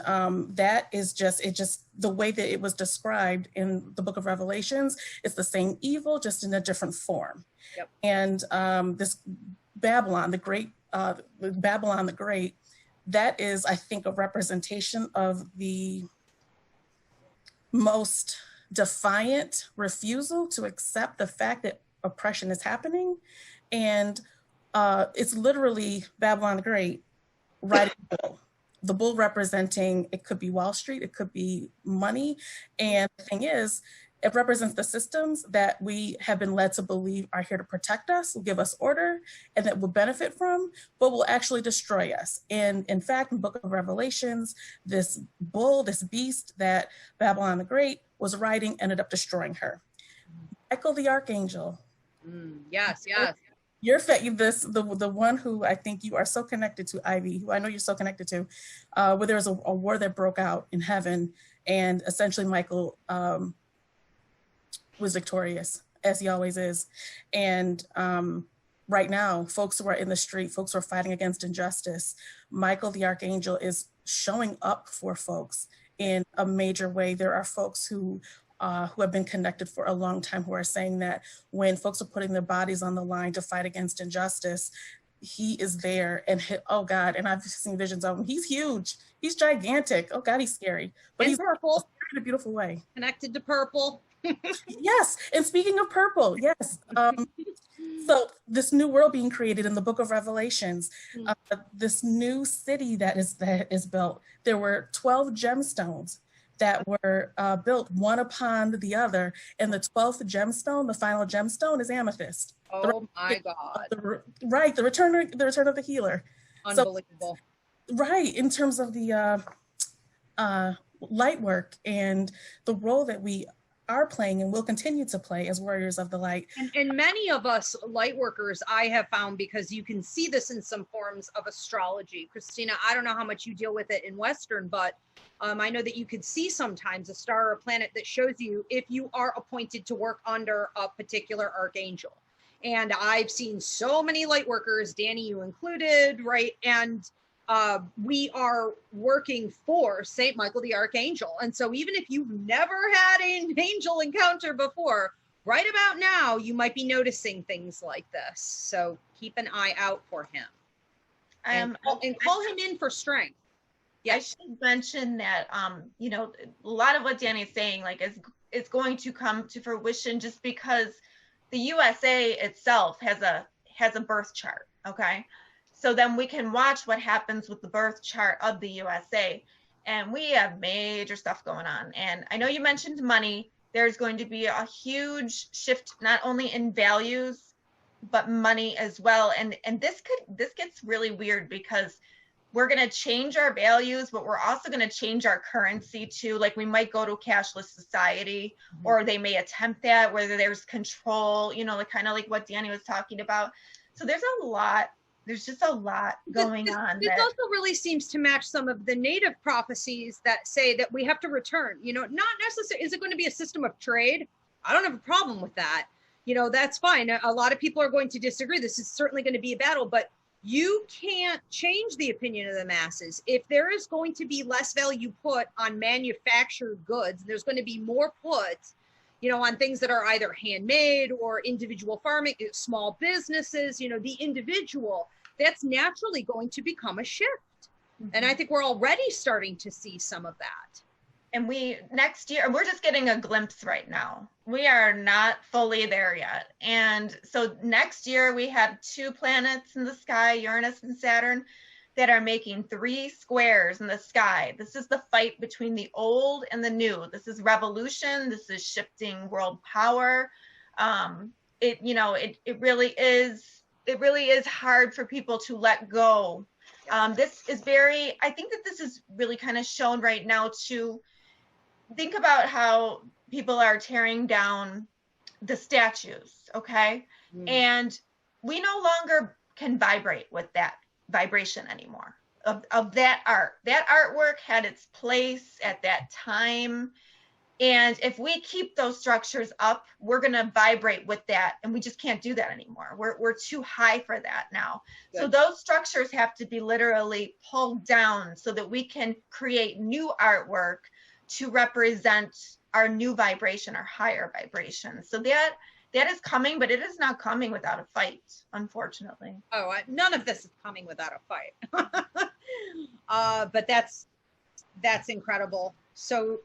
Speaker 4: that is just the way that it was described in the book of Revelations. It's the same evil, just in a different form. Yep. And this Babylon, the Great, that is, I think, a representation of the most defiant refusal to accept the fact that oppression is happening. And it's literally Babylon the Great riding the bull. The bull representing, it could be Wall Street, it could be money. And the thing is, it represents the systems that we have been led to believe are here to protect us, will give us order, and that we'll benefit from, but will actually destroy us. And in fact, in the book of Revelations, this bull, this beast that Babylon the Great was riding, ended up destroying her. Michael the Archangel.
Speaker 1: Yes.
Speaker 4: The one who I think you are so connected to, Ivy, who I know you're so connected to, where there was a war that broke out in heaven, and essentially Michael was victorious, as he always is. And right now, folks who are in the street, folks who are fighting against injustice, Michael the Archangel is showing up for folks in a major way. There are folks who have been connected for a long time who are saying that when folks are putting their bodies on the line to fight against injustice, he is there. And oh God, and I've seen visions of him. He's huge. He's gigantic. Oh God, he's scary. But he's purple in a beautiful way.
Speaker 1: Connected to purple.
Speaker 4: Yes. And speaking of purple, yes. So this new world being created in the book of Revelations, this new city that is built, there were 12 gemstones that were built one upon the other. And the 12th gemstone, the final gemstone, is amethyst.
Speaker 1: Oh my God.
Speaker 4: The return of the healer.
Speaker 1: Unbelievable.
Speaker 4: So, right, in terms of the light work and the role that we are playing and will continue to play as warriors of the light.
Speaker 1: And many of us light workers, I have found, because you can see this in some forms of astrology. Cristina, I don't know how much you deal with it in Western, but I know that you could see sometimes a star or a planet that shows you if you are appointed to work under a particular archangel. And I've seen so many light workers, Danny, you included, right? And we are working for St. Michael the Archangel. And so even if you've never had an angel encounter before, right about now, you might be noticing things like this. So keep an eye out for him. And call him in for strength.
Speaker 3: Yeah, I should mention that, a lot of what Danny is saying, is going to come to fruition just because the USA itself has a birth chart, okay? So then we can watch what happens with the birth chart of the USA. And we have major stuff going on. And I know you mentioned money. There's going to be a huge shift, not only in values, but money as well. And this gets really weird because we're going to change our values, but we're also going to change our currency too. Like we might go to a cashless society, or they may attempt that, where there's control, kind of like what Danny was talking about. So there's just a lot going on.
Speaker 1: This also really seems to match some of the native prophecies that say that we have to return, not necessarily, is it going to be a system of trade? I don't have a problem with that. That's fine. A lot of people are going to disagree. This is certainly going to be a battle, but you can't change the opinion of the masses. If there is going to be less value put on manufactured goods, there's going to be more put, on things that are either handmade or individual farming, small businesses, the individual, that's naturally going to become a shift. And I think we're already starting to see some of that.
Speaker 3: And next year, we're just getting a glimpse right now. We are not fully there yet. And so next year we have 2 planets in the sky, Uranus and Saturn, that are making 3 squares in the sky. This is the fight between the old and the new. This is revolution. This is shifting world power. It really is hard for people to let go. I think that this is really kind of shown right now too. think about how people are tearing down the statues, okay? And we no longer can vibrate with that vibration anymore of that art. That artwork had its place at that time. And if we keep those structures up, we're going to vibrate with that. And we just can't do that anymore. We're too high for that now. Good. So those structures have to be literally pulled down so that we can create new artwork to represent our new vibration, our higher vibration. So that is coming, but it is not coming without a fight, unfortunately.
Speaker 1: Oh, none of this is coming without a fight. But that's incredible. So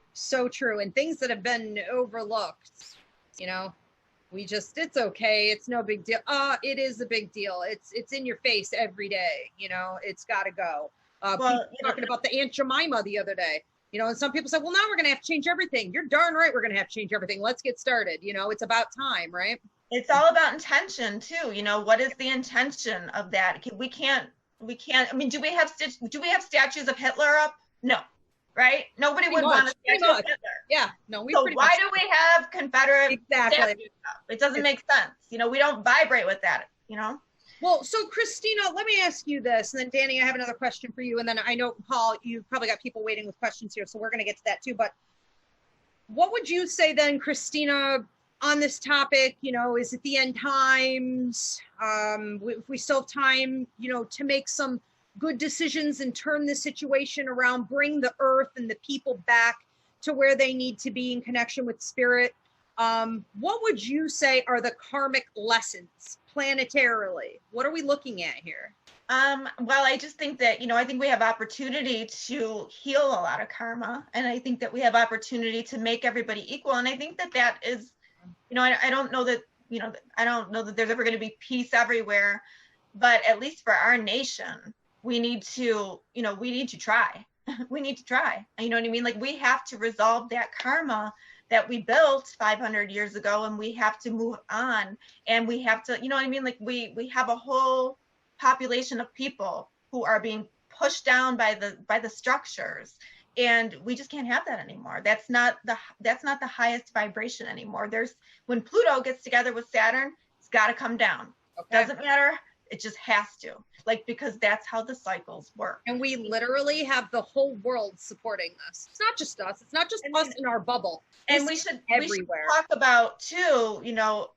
Speaker 1: true. And things that have been overlooked, you know, it's okay. It's no big deal. It is a big deal. It's in your face every day. You know, it's got to go. Talking about the Aunt Jemima the other day, you know, and some people said, well, now we're going to have to change everything. You're darn right. We're going to have to change everything. Let's get started. You know, it's about time, right?
Speaker 3: It's all about intention too. You know, what is the intention of that? We can't, I mean, do we have statues of Hitler up? No. Right? Nobody would want a statue of Hitler.
Speaker 1: Yeah. No,
Speaker 3: so why do we have Confederate statues up? It doesn't make sense. You know, we don't vibrate with that, you know?
Speaker 1: Well, so Cristina, let me ask you this, and then Danny, I have another question for you. And then I know, Paul, you've probably got people waiting with questions here, so we're going to get to that too. But what would you say then, Cristina, on this topic? You know, is it the end times? If we still have time, you know, to make some good decisions and turn the situation around, bring the earth and the people back to where they need to be in connection with spirit. What would you say are the karmic lessons planetarily? What are we looking at here?
Speaker 3: Well, I just think that, you know, I think we have opportunity to heal a lot of karma. And I think that we have opportunity to make everybody equal. And I think that is, you know, I don't know that, you know, I don't know that there's ever going to be peace everywhere, but at least for our nation, we need to, you know, we need to try. We need to try. You know what I mean? Like, we have to resolve that karma that we built 500 years ago, and we have to move on. And we have to, you know what I mean? Like, we have a whole population of people who are being pushed down by the structures, and we just can't have that anymore. That's not the highest vibration anymore. When Pluto gets together with Saturn, it's got to come down. Okay. Doesn't matter. It just has to, like, because that's how the cycles work.
Speaker 1: And we literally have the whole world supporting this. It's not just us. It's not just us in our bubble.
Speaker 3: And we should talk about too, you know,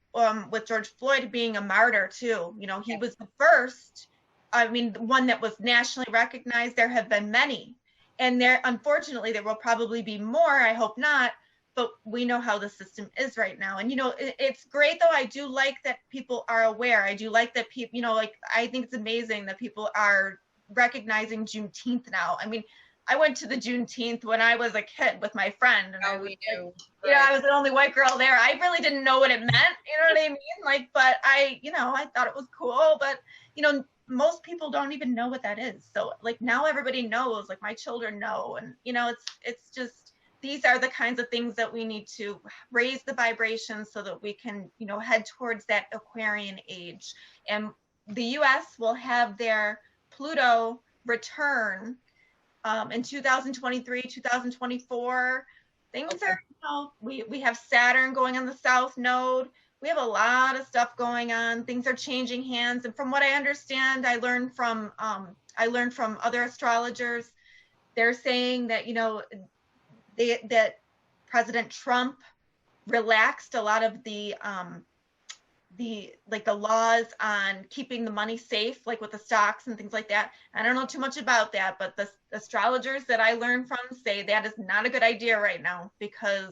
Speaker 3: with George Floyd being a martyr too. You know, he was the first, I mean, the one that was nationally recognized. There have been many, and unfortunately, there will probably be more. I hope not. But we know how the system is right now. And, you know, it's great, though. I do like that people are aware. I do like that people, you know, like, I think it's amazing that people are recognizing Juneteenth now. I mean, I went to the Juneteenth when I was a kid with my friend. And I was the only white girl there. I really didn't know what it meant. You know what I mean? Like, but I thought it was cool. But, you know, most people don't even know what that is. So, like, now everybody knows. Like, my children know. And, you know, it's just, these are the kinds of things that we need to raise the vibration so that we can, you know, head towards that Aquarian age. And the U.S. will have their Pluto return in 2023, 2024. Things are, you know, we have Saturn going on the south node. We have a lot of stuff going on. Things are changing hands. And from what I understand, I learned from other astrologers, they're saying that, you know, that President Trump relaxed a lot of the laws on keeping the money safe, like with the stocks and things like that. I don't know too much about that, but the astrologers that I learned from say that is not a good idea right now, because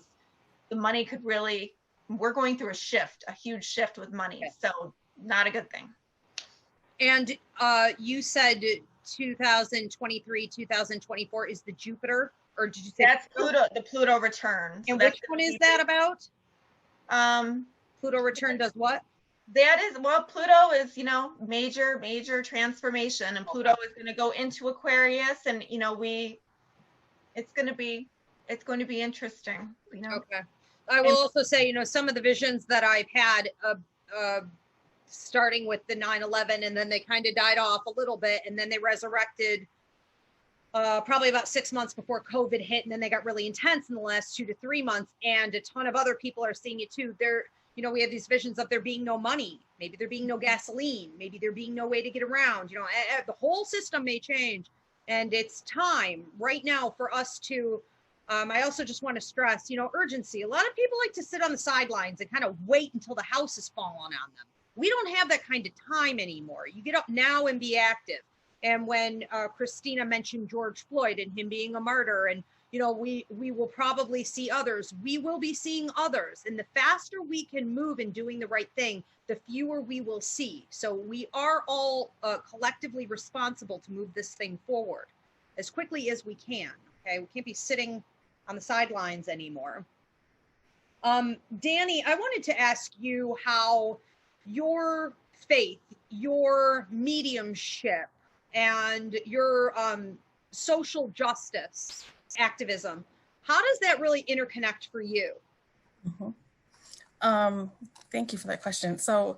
Speaker 3: the money could really, we're going through a huge shift with money. So not a good thing.
Speaker 1: And you said 2023, 2024 is the Jupiter? Or did you say
Speaker 3: that's Pluto? The Pluto return.
Speaker 1: And which one is that about? Pluto return does what?
Speaker 3: That is, well, Pluto is, you know, major transformation, and Pluto is going to go into Aquarius, and, you know, it's going to be interesting, you know.
Speaker 1: Okay. I will also say, you know, some of the visions that I've had, starting with the 9/11, and then they kind of died off a little bit, and then they resurrected probably about 6 months before COVID hit, and then they got really intense in the last 2 to 3 months, and a ton of other people are seeing it too. We have these visions of there being no money, maybe there being no gasoline, maybe there being no way to get around, the whole system may change, and it's time right now for us to, I also just want to stress, urgency. A lot of people like to sit on the sidelines and kind of wait until the house has fallen on them. We don't have that kind of time anymore. You get up now and be active. And when Cristina mentioned George Floyd and him being a martyr, and we will probably see others. We will be seeing others. And the faster we can move in doing the right thing, the fewer we will see. So we are all collectively responsible to move this thing forward as quickly as we can. Okay, we can't be sitting on the sidelines anymore. Danny, I wanted to ask you how your faith, your mediumship, and your social justice activism, how does that really interconnect for you?
Speaker 4: Mm-hmm. Thank you for that question. So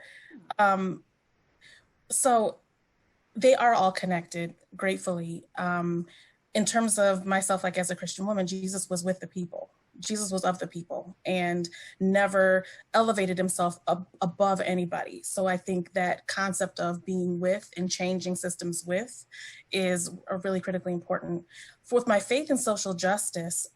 Speaker 4: they are all connected, gratefully. In terms of myself, like as a Christian woman, Jesus was with the people. Jesus was of the people and never elevated himself above anybody. So I think that concept of being with and changing systems with is really critically important. With my faith in social justice,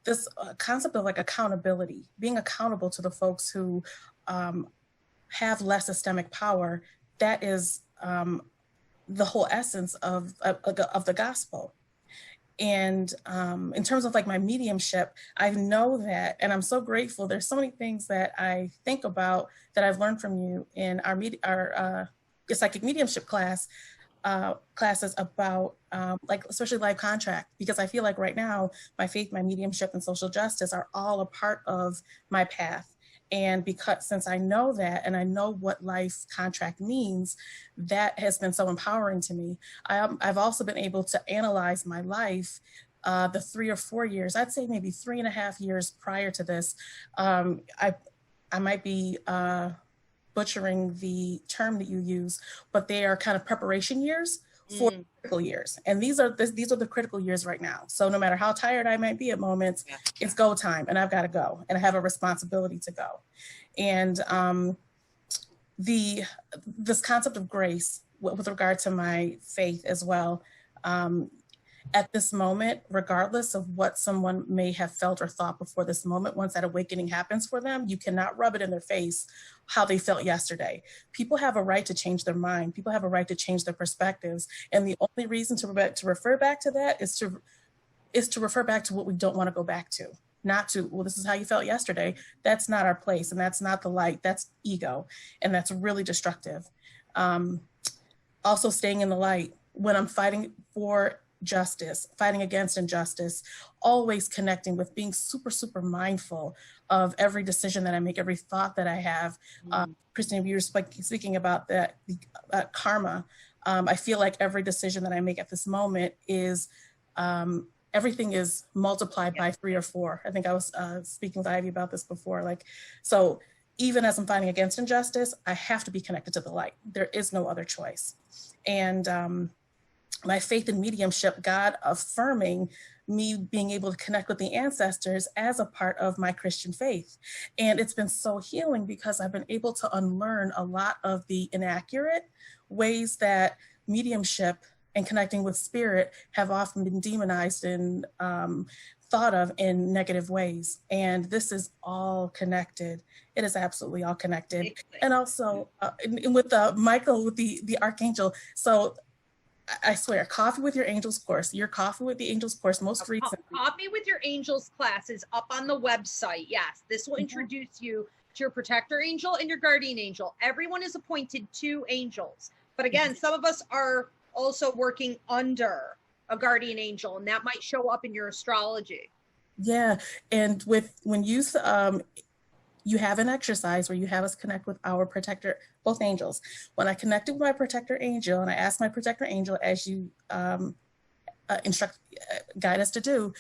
Speaker 4: this concept of like accountability, being accountable to the folks who have less systemic power, that is the whole essence of the gospel. And in terms of like my mediumship, I know that, and I'm so grateful. There's so many things that I think about that I've learned from you in our psychic mediumship classes about like especially life contract, because I feel like right now my faith, my mediumship, and social justice are all a part of my path. And because since I know that and I know what life contract means, that has been so empowering to me. I've also been able to analyze my life, the 3 or 4 years, I'd say maybe 3.5 years prior to this. I might be butchering the term that you use, but they are kind of preparation years for critical years. And these are the critical years right now. So no matter how tired I might be at moments, it's go time and I've got to go and I have a responsibility to go. And this concept of grace with regard to my faith as well, at this moment, regardless of what someone may have felt or thought before this moment, once that awakening happens for them, you cannot rub it in their face how they felt yesterday. People have a right to change their mind. People have a right to change their perspectives. And the only reason to refer back to that is to refer back to what we don't want to go back to. Not to, well, this is how you felt yesterday. That's not our place. And that's not the light. That's ego. And that's really destructive. Also staying in the light when I'm fighting for justice, fighting against injustice, always connecting with being super, super mindful of every decision that I make, every thought that I have. Cristina, you were speaking about that karma. I feel like every decision that I make at this moment is, everything is multiplied by 3 or 4. I think I was speaking with Ivy about this before. So even as I'm fighting against injustice, I have to be connected to the light. There is no other choice. And my faith in mediumship, God affirming me being able to connect with the ancestors as a part of my Christian faith. And it's been so healing because I've been able to unlearn a lot of the inaccurate ways that mediumship and connecting with spirit have often been demonized and thought of in negative ways. And this is all connected. It is absolutely all connected. And also with Michael, with the Archangel. So I swear, Coffee with Your Angels course, your Coffee with the Angels course, most recently.
Speaker 1: Coffee with Your Angels class is up on the website. Yes, this will introduce you to your protector angel and your guardian angel. Everyone is appointed 2 angels. But again, some of us are also working under a guardian angel, and that might show up in your astrology.
Speaker 4: Yeah, and when you have an exercise where you have us connect with our protector, both angels. When I connected with my protector angel and I asked my protector angel, as you guide us to do,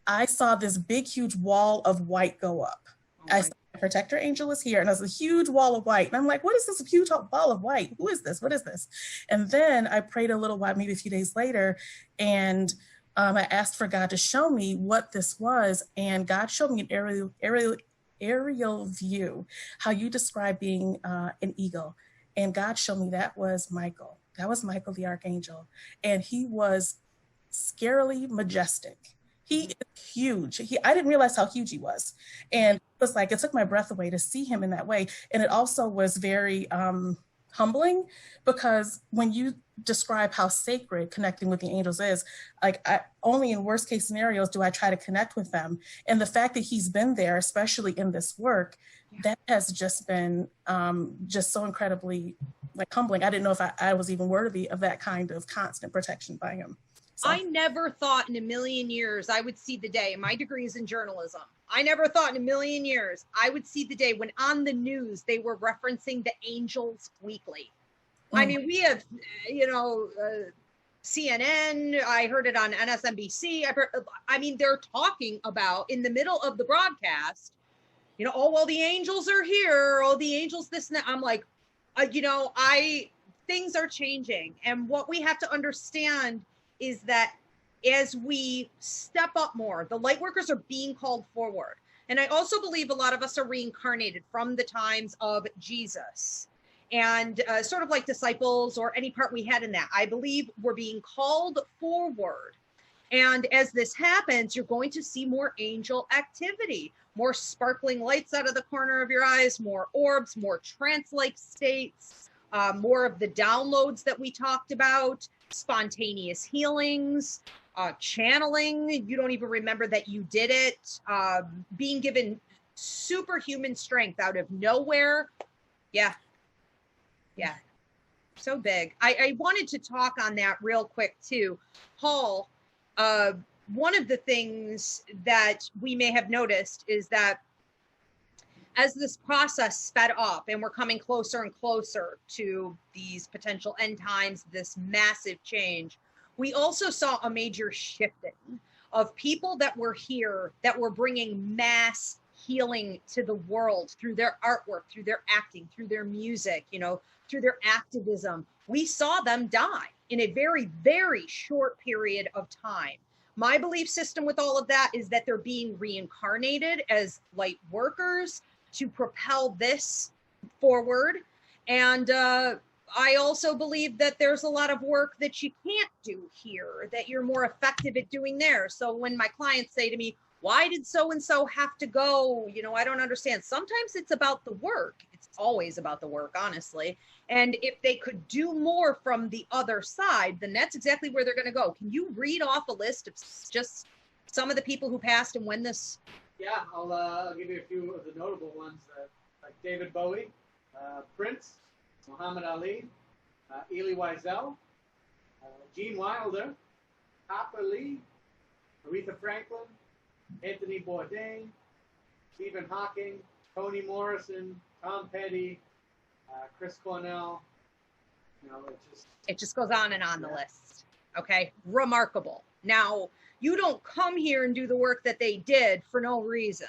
Speaker 4: I saw this big, huge wall of white go up. I saw protector angel is here. And there's a huge wall of white. And I'm like, what is this huge ball of white? Who is this? What is this? And then I prayed a little while, maybe a few days later, and I asked for God to show me what this was. And God showed me an aerial view, how you describe being an eagle. And God showed me that was Michael. That was Michael the Archangel. And he was scarily majestic. He is huge. I didn't realize how huge he was. And it was like, it took my breath away to see him in that way. And it also was very humbling, because when you describe how sacred connecting with the angels is, like only in worst case scenarios do I try to connect with them. And the fact that he's been there, especially in this work, that has just been just so incredibly like humbling. I didn't know if I was even worthy of that kind of constant protection by him. So.
Speaker 1: I never thought in a million years I would see the day. My degree is in journalism. I never thought in a million years I would see the day when on the news they were referencing the angels weekly. I mean, we have, CNN. I heard it on MSNBC. I mean, they're talking about in the middle of the broadcast, oh, well, the angels are here. Oh, the angels, this and that. I'm like, things are changing. And what we have to understand is that as we step up more, the light workers are being called forward. And I also believe a lot of us are reincarnated from the times of Jesus, and sort of like disciples or any part we had in that. I believe we're being called forward. And as this happens, you're going to see more angel activity, more sparkling lights out of the corner of your eyes, more orbs, more trance-like states, more of the downloads that we talked about, spontaneous healings, channeling. You don't even remember that you did it, being given superhuman strength out of nowhere. Yeah. So big. I wanted to talk on that real quick too. Paul, one of the things that we may have noticed is that as this process sped up and we're coming closer and closer to these potential end times, this massive change, we also saw a major shifting of people that were here that were bringing mass healing to the world through their artwork, through their acting, through their music, through their activism. We saw them die in a very, very short period of time. My belief system with all of that is that they're being reincarnated as light workers to propel this forward. And I also believe that there's a lot of work that you can't do here, that you're more effective at doing there. So when my clients say to me, why did so-and-so have to go? I don't understand. Sometimes it's about the work. It's always about the work, honestly. And if they could do more from the other side, then that's exactly where they're going to go. Can you read off a list of just some of the people who passed and when this?
Speaker 2: Yeah, I'll give you a few of the notable ones, like David Bowie, Prince, Muhammad Ali, Elie Wiesel, Gene Wilder, Harper Lee, Aretha Franklin, Anthony Bourdain, Stephen Hawking, Toni Morrison, Tom Petty, Chris Cornell.
Speaker 1: It just goes on and on the list. Okay, remarkable. Now, you don't come here and do the work that they did for no reason.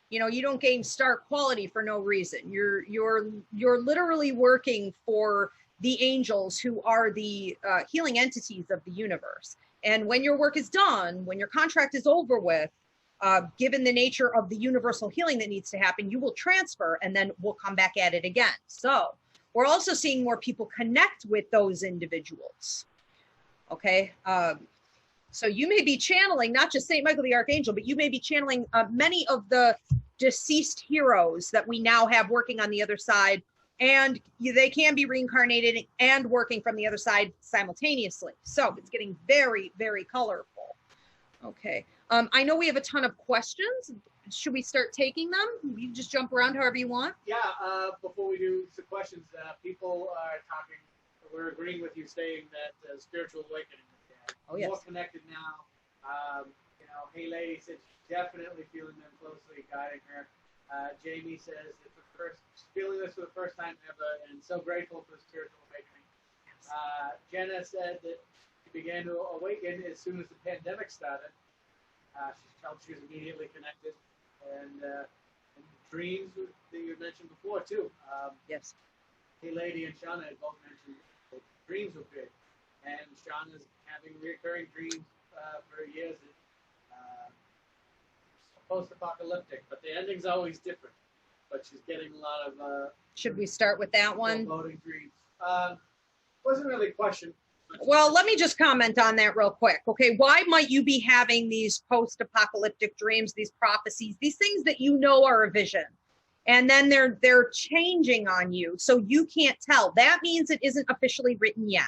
Speaker 1: You don't gain star quality for no reason. You're literally working for the angels, who are the healing entities of the universe. And when your work is done, when your contract is over with, given the nature of the universal healing that needs to happen, you will transfer and then we'll come back at it again. So we're also seeing more people connect with those individuals. Okay. So you may be channeling not just St. Michael the Archangel, but you may be channeling many of the deceased heroes that we now have working on the other side, and they can be reincarnated and working from the other side simultaneously. So it's getting very, very colorful. Okay. I know we have a ton of questions. Should we start taking them? You just jump around however you want.
Speaker 2: Yeah, before we do some questions, people are talking, we're agreeing with you saying that spiritual awakening is more connected now. Hey Lady said she's definitely feeling them closely, guiding her. Jamie says that feeling this for the first time ever, and so grateful for the spiritual awakening. Jenna said that she began to awaken as soon as the pandemic started. She felt she was immediately connected. And dreams that you mentioned before too.
Speaker 1: Yes.
Speaker 2: Hey Lady and Shauna had both mentioned that dreams were big, and Shauna's having recurring dreams for years. Post-apocalyptic, but the ending's always different. But she's getting a lot of.
Speaker 1: Should we start with that one?
Speaker 2: Foreboding dreams. Wasn't really a question.
Speaker 1: Well, let me just comment on that real quick. Okay, why might you be having these post-apocalyptic dreams, these prophecies, these things that you know are a vision, and then they're changing on you, so you can't tell? That means it isn't officially written yet.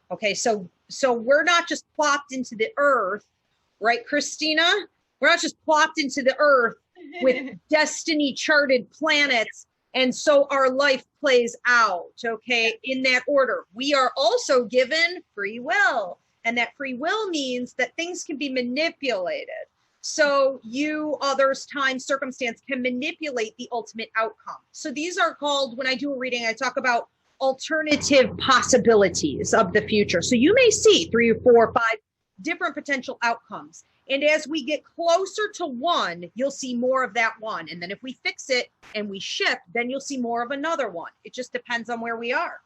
Speaker 1: Okay, so we're not just plopped into the earth, right, Cristina? We're not just plopped into the earth with destiny charted planets, and so our life plays out, okay, in that order. We are also given free will, and that free will means that things can be manipulated. So you, others, time, circumstance can manipulate the ultimate outcome. So these are called, when I do a reading, I talk about alternative possibilities of the future. So you may see 3 or 4 or 5 different potential outcomes. And as we get closer to one, you'll see more of that one. And then if we fix it and we shift, then you'll see more of another one. It just depends on where we are.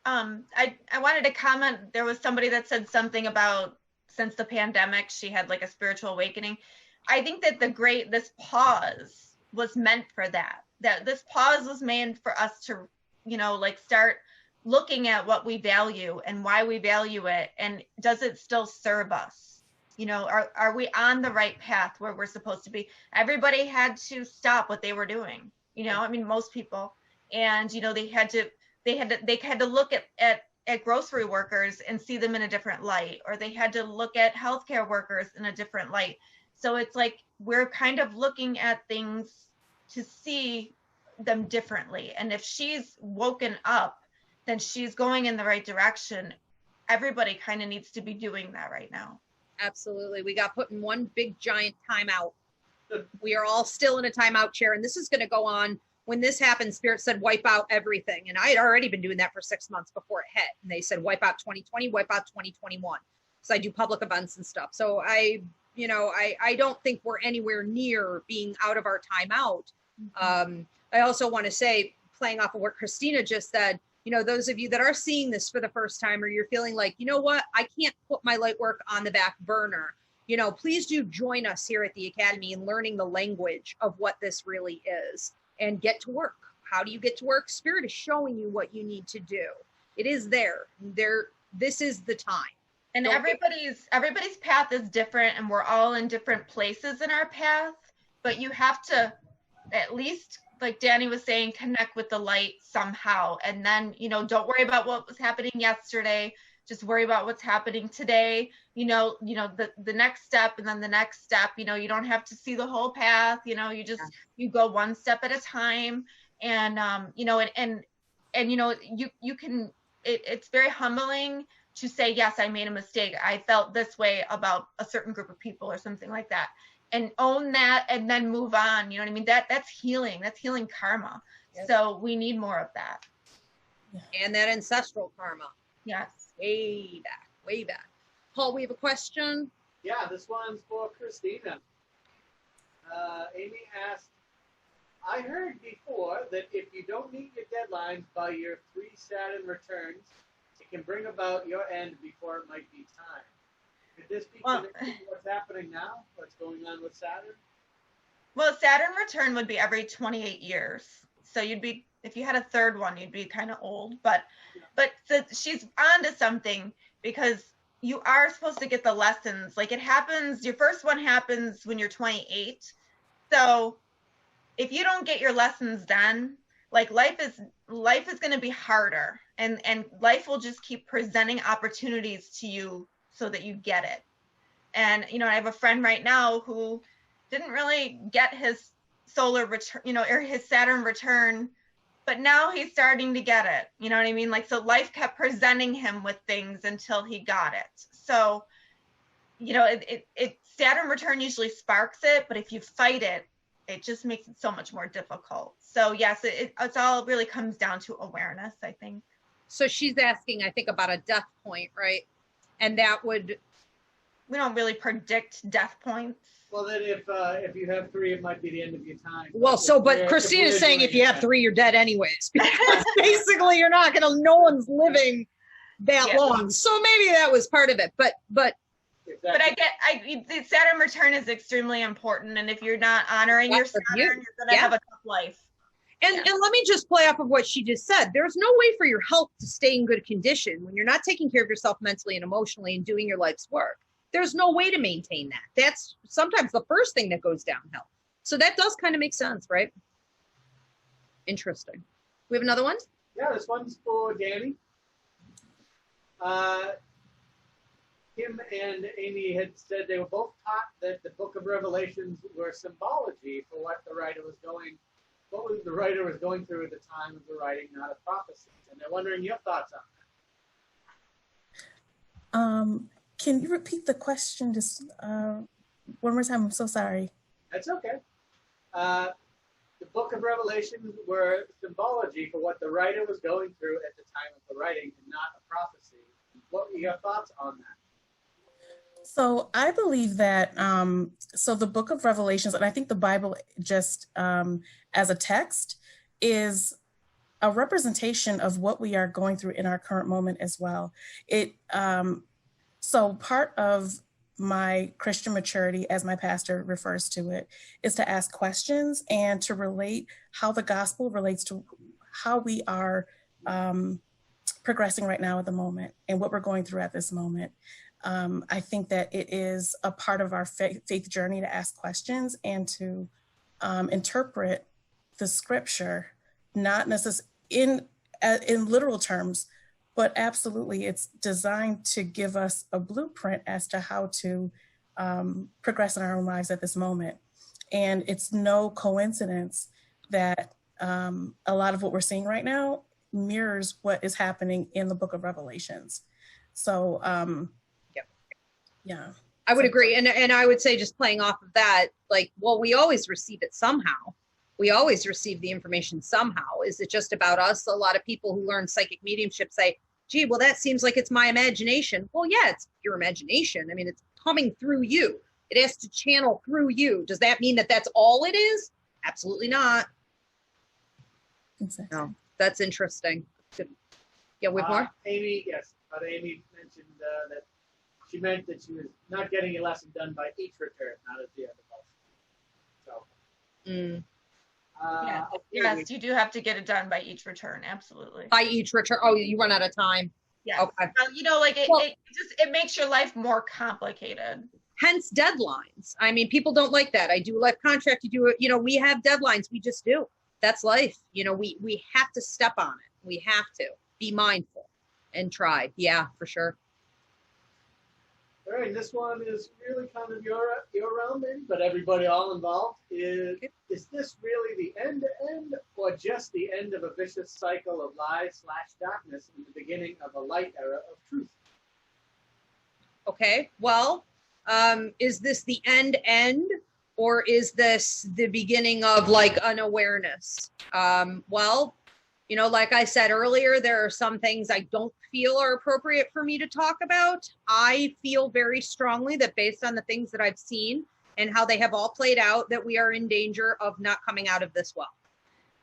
Speaker 3: I wanted to comment. There was somebody that said something about since the pandemic, she had like a spiritual awakening. I think that this pause was meant for that. That this pause was made for us to, like start looking at what we value and why we value it. And does it still serve us? Are we on the right path where we're supposed to be? Everybody had to stop what they were doing, most people, and, they had to look at grocery workers and see them in a different light, or they had to look at healthcare workers in a different light. So it's like, we're kind of looking at things to see them differently. And if she's woken up, then she's going in the right direction. Everybody kind of needs to be doing that right now.
Speaker 1: Absolutely. We got put in one big giant timeout. We are all still in a timeout chair, and this is going to go on. When this happened, Spirit said wipe out everything, and I had already been doing that for 6 months before it hit, and they said wipe out 2020, wipe out 2021. So I do public events and stuff. So I don't think we're anywhere near being out of our timeout. I also want to say, playing off of what Cristina just said, those of you that are seeing this for the first time, or you're feeling like, you know what, I can't put my light work on the back burner, please do join us here at the Academy in learning the language of what this really is and get to work. How do you get to work? Spirit is showing you what you need to do. It is there. This is the time.
Speaker 3: And everybody's path is different, and we're all in different places in our path, but you have to at least, like Danny was saying, connect with the light somehow. And then, don't worry about what was happening yesterday. Just worry about what's happening today. The next step, and then the next step. You don't have to see the whole path. You go one step at a time. And you can. It's very humbling to say, yes, I made a mistake. I felt this way about a certain group of people or something like that. And own that, and then move on. You know what I mean? That's healing. That's healing karma. Yes. So we need more of that.
Speaker 1: And that ancestral karma.
Speaker 3: Yes.
Speaker 1: Way back. Paul, we have a question.
Speaker 2: Yeah, this one's for Cristina. Amy asked, I heard before that if you don't meet your deadlines by your 3 Saturn returns, it can bring about your end before it might be time. Could this be connected to what's happening now? What's going on with Saturn?
Speaker 3: Well, Saturn return would be every 28 years. So if you had a third one, you'd be kind of old. But she's onto something, because you are supposed to get the lessons. Like, it happens, your first one happens when you're 28. So if you don't get your lessons then, like, life is going to be harder, and life will just keep presenting opportunities to you so that you get it. And, I have a friend right now who didn't really get his solar return, or his Saturn return, but now he's starting to get it. You know what I mean? Like, so life kept presenting him with things until he got it. So, Saturn return usually sparks it, but if you fight it, it just makes it so much more difficult. So yes, it's all really comes down to awareness, I think.
Speaker 1: So she's asking, I think, about a death point, right? And that would...
Speaker 3: We don't really predict death points.
Speaker 2: Well, then if you have 3, it might be the end of your time.
Speaker 1: Well, but Christina's saying if you have 3, you're dead anyways. Because basically you're not gonna, no one's living that long. So maybe that was part of it. But
Speaker 3: But the Saturn return is extremely important, and if you're not honoring your Saturn, you're gonna have a tough life.
Speaker 1: And let me just play off of what she just said. There's no way for your health to stay in good condition when you're not taking care of yourself mentally and emotionally and doing your life's work. There's no way to maintain that. That's sometimes the first thing that goes downhill. So that does kind of make sense, right? Interesting. We have another one?
Speaker 2: Yeah, this one's for Danny. Kim and Amy had said they were both taught that the Book of Revelations were symbology for what the writer was going through at the time of the writing, not a prophecy. And they're wondering your thoughts on that.
Speaker 4: Can you repeat the question just one more time? I'm so sorry.
Speaker 2: That's okay. The Book of Revelation were symbology for what the writer was going through at the time of the writing, and not a prophecy. What were your thoughts on that?
Speaker 4: So I believe that, so the Book of Revelations, and I think the Bible just as a text is a representation of what we are going through in our current moment as well. So part of my Christian maturity, as my pastor refers to it, is to ask questions and to relate how the gospel relates to how we are progressing right now at the moment and what we're going through at this moment. I think that it is a part of our faith journey to ask questions and to interpret the scripture, not necessarily in literal terms, but absolutely it's designed to give us a blueprint as to how to progress in our own lives at this moment. And it's no coincidence that a lot of what we're seeing right now mirrors what is happening in the Book of Revelations. So, yeah.
Speaker 1: I would agree. And I would say, just playing off of that, like, well, we always receive it somehow. We always receive the information somehow. Is it just about us? A lot of people who learn psychic mediumship say, gee, well, that seems like it's my imagination. Well, yeah, it's your imagination. I mean, it's coming through you. It has to channel through you. Does that mean that that's all it is? Absolutely not.
Speaker 4: Exactly.
Speaker 1: No, that's interesting. Yeah, with more?
Speaker 2: Amy, yes. But Amy mentioned that she meant that she was not getting a lesson done by each return, not at the end of both. So.
Speaker 3: Yes, you do have to get it done by each return. Absolutely.
Speaker 1: By each return. Oh, you run out of time.
Speaker 3: Yeah.
Speaker 1: Okay.
Speaker 3: You know, like it makes your life more complicated.
Speaker 1: Hence deadlines. I mean, people don't like that. I do life contract. You do it. You know, we have deadlines. We just do. That's life. You know, we have to step on it. We have to be mindful and try. Yeah, for sure.
Speaker 2: All right, this one is really kind of your realm, maybe, but everybody all involved. Is this really the end, or just the end of a vicious cycle of lies/darkness and the beginning of a light era of truth?
Speaker 1: Okay, well, is this the end, or is this the beginning of like an awareness? Well, you know, like I said earlier, there are some things I don't feel are appropriate for me to talk about. I feel very strongly that based on the things that I've seen and how they have all played out, that we are in danger of not coming out of this well.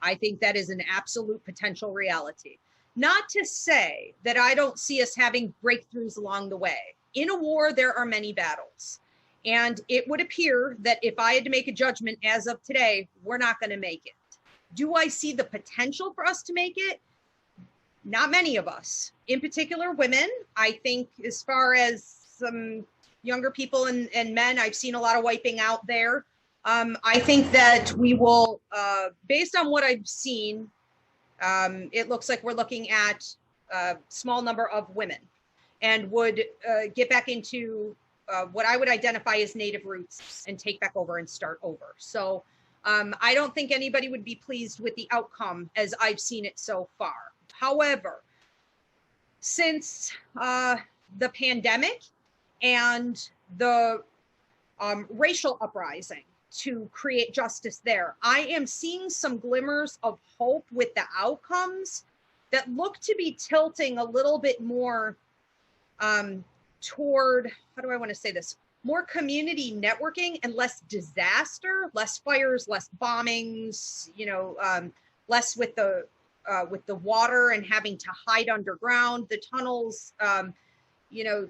Speaker 1: I think that is an absolute potential reality. Not to say that I don't see us having breakthroughs along the way. In a war, there are many battles. And it would appear that if I had to make a judgment as of today, we're not going to make it. Do I see the potential for us to make it? Not many of us, in particular women. I think as far as some younger people and men, I've seen a lot of wiping out there. I think that we will, based on what I've seen, it looks like we're looking at a small number of women and would get back into what I would identify as native roots and take back over and start over. So I don't think anybody would be pleased with the outcome as I've seen it so far. However, since the pandemic and the racial uprising to create justice there, I am seeing some glimmers of hope with the outcomes that look to be tilting a little bit more toward, how do I want to say this? more community networking and less disaster, less fires, less bombings, less with the water and having to hide underground, the tunnels,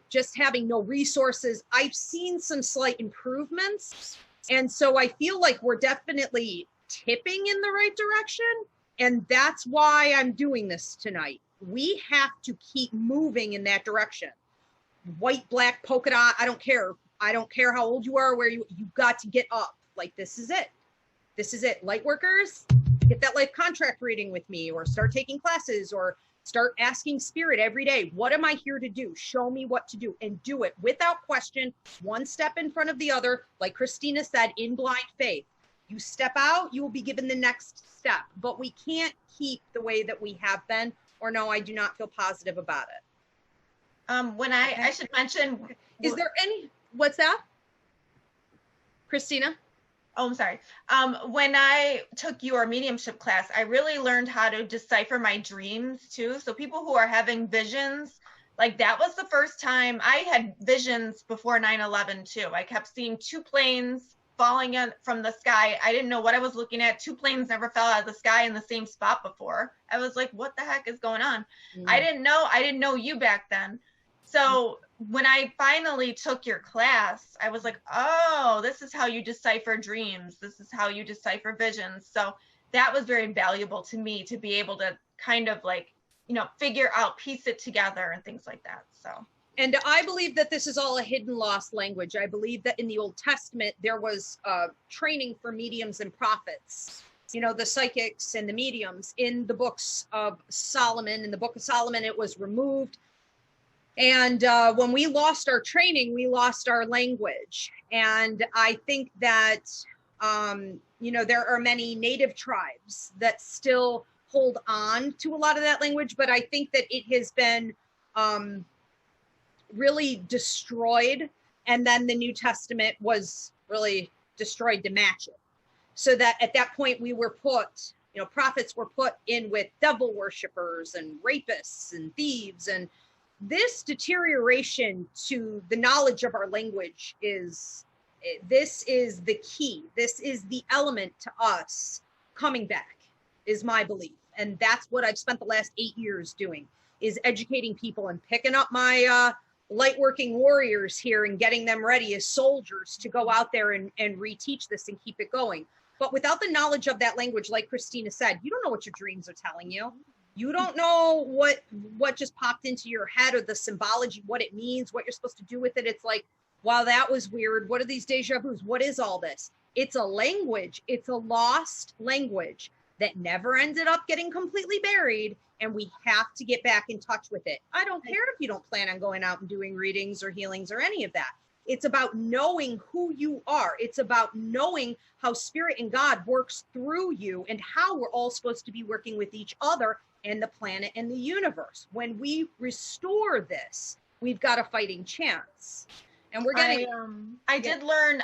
Speaker 1: just having no resources. I've seen some slight improvements. And so I feel like we're definitely tipping in the right direction. And that's why I'm doing this tonight. We have to keep moving in that direction. White, black, polka dot, I don't care. I don't care how old you are, where you got to get up. Like, this is it. This is it. Light workers, get that life contract reading with me, or start taking classes, or start asking spirit every day, what am I here to do? Show me what to do, and do it without question, one step in front of the other. Like Cristina said, in blind faith. You step out, you will be given the next step, but we can't keep the way that we have been, or no, I do not feel positive about it.
Speaker 3: I should mention,
Speaker 1: is there any, what's that? Cristina?
Speaker 3: Oh, I'm sorry. When I took your mediumship class, I really learned how to decipher my dreams too. So people who are having visions, like that was the first time I had visions before 9/11 too. I kept seeing two planes falling in from the sky. I didn't know what I was looking at. Two planes never fell out of the sky in the same spot before. I was like, what the heck is going on? I didn't know you back then. So when I finally took your class, I was like, oh, this is how you decipher dreams. This is how you decipher visions. So that was very valuable to me, to be able to kind of like, figure out, piece it together and things like that. So.
Speaker 1: And I believe that this is all a hidden lost language. I believe that in the Old Testament, there was training for mediums and prophets, the psychics and the mediums. In the books of Solomon, in the Book of Solomon, it was removed. And when we lost our training, we lost our language. And I think that, there are many native tribes that still hold on to a lot of that language. But I think that it has been really destroyed. And then the New Testament was really destroyed to match it. So that at that point we were put, prophets were put in with devil worshipers and rapists and thieves, and this deterioration to the knowledge of our language is the key. This is the element to us coming back, is my belief. And that's what I've spent the last 8 years doing, is educating people and picking up my light working warriors here and getting them ready as soldiers to go out there and reteach this and keep it going. But without the knowledge of that language, like Cristina said, you don't know what your dreams are telling you. You don't know what just popped into your head, or the symbology, what it means, what you're supposed to do with it. It's like, wow, that was weird. What are these deja vus? What is all this? It's a language. It's a lost language that never ended up getting completely buried. And we have to get back in touch with it. I don't care if you don't plan on going out and doing readings or healings or any of that. It's about knowing who you are. It's about knowing how spirit and God works through you, and how we're all supposed to be working with each other and the planet and the universe. When we restore this, we've got a fighting chance. And we're getting.
Speaker 3: I did learn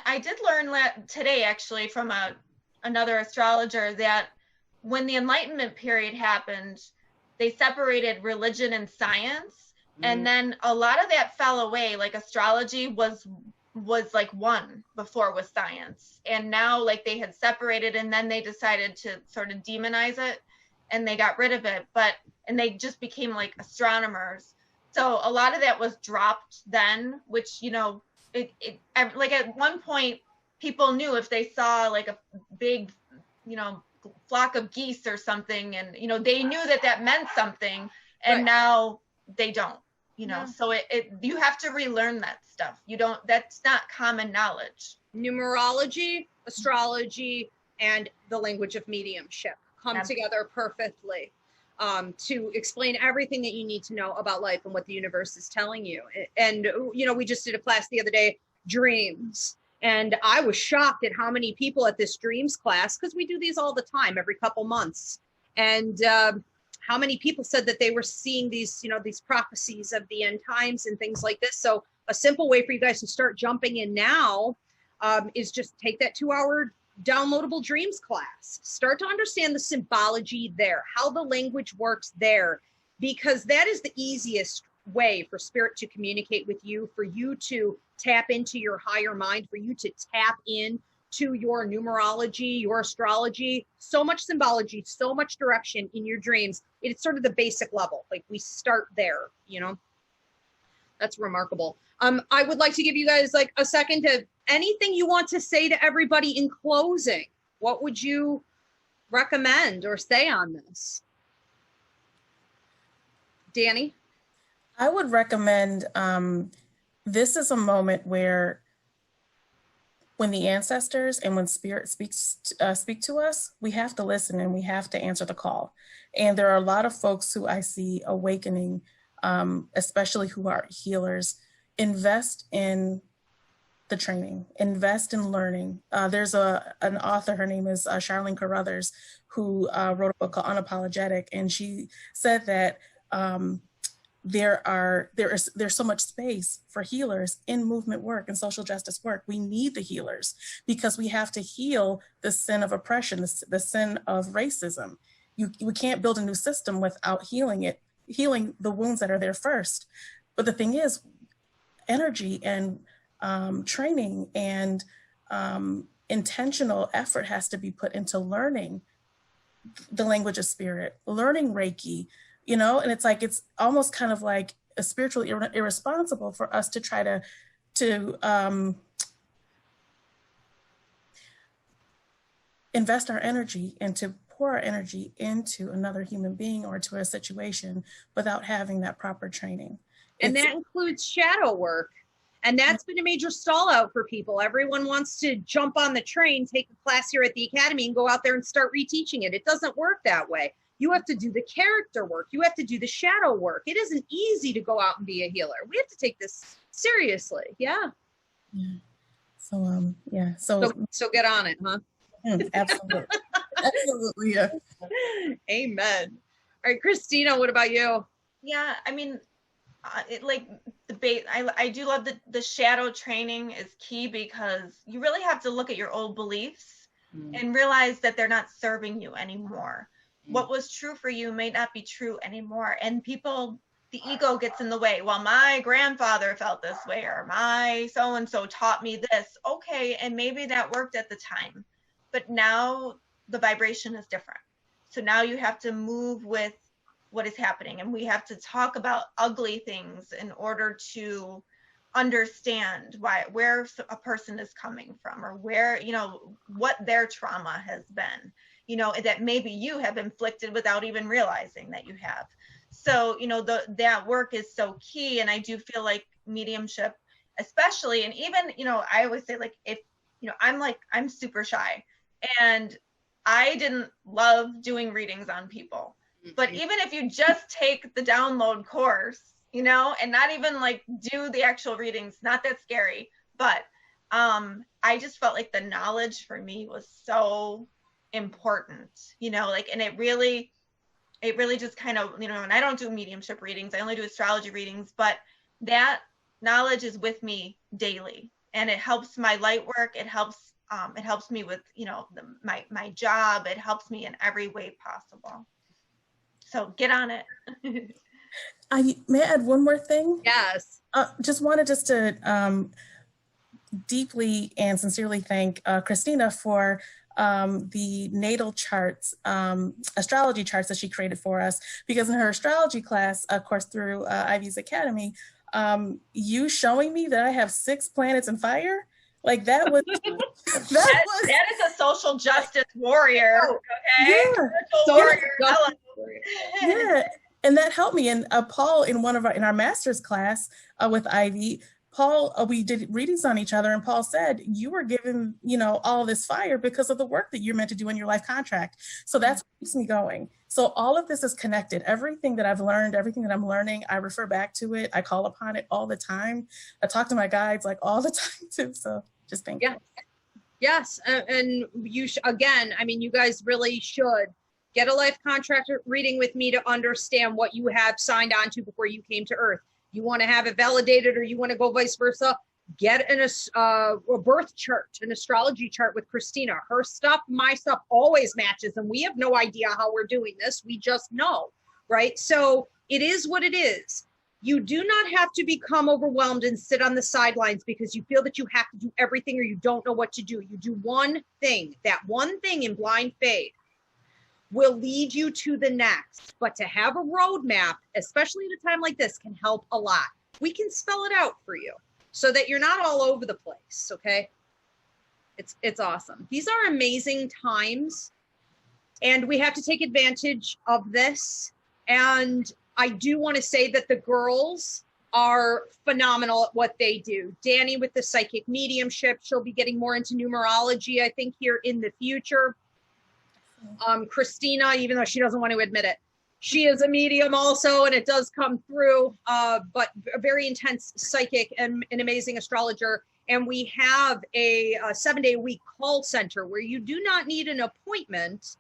Speaker 3: today, actually, from another astrologer, that when the Enlightenment period happened, they separated religion and science, and then a lot of that fell away. Like astrology was like one before with science, and now like they had separated, and then they decided to sort of demonize it, and they got rid of it, and they just became like astronomers. So a lot of that was dropped then, which, like at one point people knew if they saw like a big, flock of geese or something, and, they knew that meant something, and right. Now they don't, so you have to relearn that stuff. That's not common knowledge. Numerology,
Speaker 1: astrology, and the language of mediumship come together perfectly to explain everything that you need to know about life and what the universe is telling you. And, we just did a class the other day, dreams. And I was shocked at how many people at this dreams class, because we do these all the time, every couple months. And how many people said that they were seeing these, these prophecies of the end times and things like this. So a simple way for you guys to start jumping in now is just take that 2-hour downloadable dreams class. Start to understand the symbology there, how the language works there, because that is the easiest way for spirit to communicate with you, for you to tap into your higher mind, for you to tap in to your numerology, your astrology, so much symbology, so much direction in your dreams. It's sort of the basic level. Like, we start there, you know? That's remarkable. I would like to give you guys like a second to anything you want to say to everybody in closing. What would you recommend or say on this? Danny?
Speaker 4: I would recommend, this is a moment where, when the ancestors and when spirit speak to us, we have to listen and we have to answer the call. And there are a lot of folks who I see awakening, especially who are healers. Invest in the training, invest in learning. There's an author, her name is Charlene Carruthers, who wrote a book called Unapologetic, and she said that there's so much space for healers in movement work and social justice work. We need the healers because we have to heal the sin of oppression, the sin of racism. We can't build a new system without healing the wounds that are there first. But the thing is, energy and training and intentional effort has to be put into learning the language of spirit, learning Reiki, you know, and it's almost kind of like a spiritually irresponsible for us to try to invest our energy and to pour our energy into another human being or to a situation without having that proper training.
Speaker 1: And that includes shadow work. And that's been a major stall out for people. Everyone wants to jump on the train, take a class here at the Academy and go out there and start reteaching it. It doesn't work that way. You have to do the character work. You have to do the shadow work. It isn't easy to go out and be a healer. We have to take this seriously. Yeah.
Speaker 4: So
Speaker 1: get on it, huh?
Speaker 4: Absolutely. Absolutely. Yeah.
Speaker 1: Amen. All right, Cristina, what about you?
Speaker 3: Yeah, I mean, I do love the shadow training is key, because you really have to look at your old beliefs and realize that they're not serving you anymore. What was true for you may not be true anymore. And the ego gets in the way. Well, my grandfather felt this way, or my so-and-so taught me this. Okay, and maybe that worked at the time, but now the vibration is different. So now you have to move with what is happening, and we have to talk about ugly things in order to understand where a person is coming from, or where, you know, what their trauma has been, you know, that maybe you have inflicted without even realizing that you have. So, you know, that work is so key. And I do feel like mediumship, especially, and even, you know, I always say, like, if, you know, I'm super shy, and I didn't love doing readings on people. But even if you just take the download course, you know, and not even like do the actual readings, not that scary, but I just felt like the knowledge for me was so important, you know, like, and it really just kind of, you know, and I don't do mediumship readings, I only do astrology readings, but that knowledge is with me daily, and it helps my light work. It helps me with, you know, my job. It helps me in every way possible. So get on it.
Speaker 4: May I add one more thing?
Speaker 1: Yes.
Speaker 4: Just wanted to deeply and sincerely thank Cristina for the natal charts, astrology charts that she created for us, because in her astrology class, of course, through Ivy's Academy, you showing me that I have 6 planets in fire, like that was
Speaker 3: that is a social justice warrior. Okay,
Speaker 4: yeah. Yeah, and that helped me. And Paul, in our master's class with Ivy, Paul, we did readings on each other, and Paul said, you were given, you know, all this fire because of the work that you're meant to do in your life contract. So that's what keeps me going. So all of this is connected. Everything that I've learned, everything that I'm learning, I refer back to it. I call upon it all the time. I talk to my guides like all the time too. So just thank you.
Speaker 1: Yes, and you again, I mean, you guys really should get a life contract reading with me to understand what you have signed on to before you came to Earth. You want to have it validated, or you want to go vice versa, get a birth chart, an astrology chart with Cristina. Her stuff, my stuff always matches, and we have no idea how we're doing this. We just know, right? So it is what it is. You do not have to become overwhelmed and sit on the sidelines because you feel that you have to do everything or you don't know what to do. You do one thing. That one thing in blind faith will lead you to the next. But to have a roadmap, especially at a time like this, can help a lot. We can spell it out for you so that you're not all over the place, okay? It's awesome. These are amazing times, and we have to take advantage of this. And I do want to say that the girls are phenomenal at what they do. Danny with the psychic mediumship, she'll be getting more into numerology, I think, here in the future. Cristina, even though she doesn't want to admit it, she is a medium also, and it does come through, but a very intense psychic and an amazing astrologer. And we have a 7-day-a-week call center where you do not need an appointment,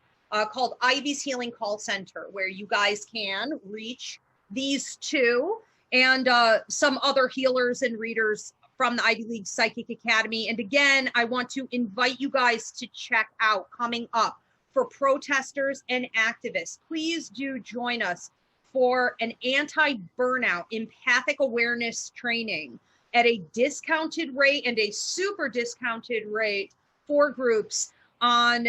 Speaker 1: called Ivy's Healing Call Center, where you guys can reach these two and some other healers and readers from the Ivy League Psychic Academy. And again, I want to invite you guys to check out coming up for protesters and activists. Please do join us for an anti-burnout empathic awareness training at a discounted rate and a super discounted rate for groups on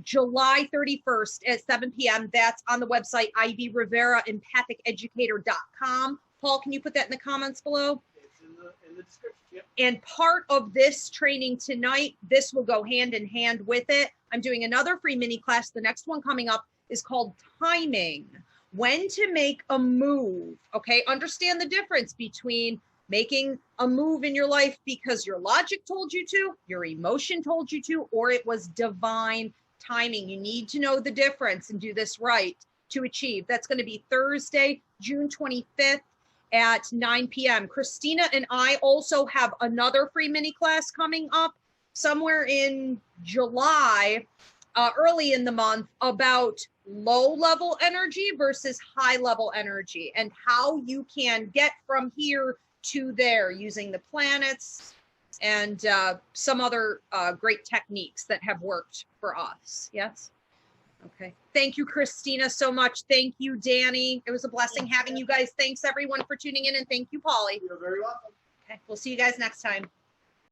Speaker 1: July 31st at 7 p.m. That's on the website ivyriveraempathiceducator.com. Paul, can you put that in the comments below?
Speaker 2: It's in the description. Yep.
Speaker 1: And part of this training tonight, this will go hand in hand with it. I'm doing another free mini class. The next one coming up is called Timing. When to make a move, okay? Understand the difference between making a move in your life because your logic told you to, your emotion told you to, or it was divine timing. You need to know the difference and do this right to achieve. That's going to be Thursday, June 25th at 9 p.m. Cristina and I also have another free mini class coming up somewhere in July, early in the month, about low-level energy versus high-level energy and how you can get from here to there using the planets and some other great techniques that have worked for us. Yes? Okay. Thank you, Cristina, so much. Thank you, Danny. It was a blessing having you guys. Thanks, everyone, for tuning in, and thank you, Polly.
Speaker 2: You're very welcome.
Speaker 1: Okay. We'll see you guys next time.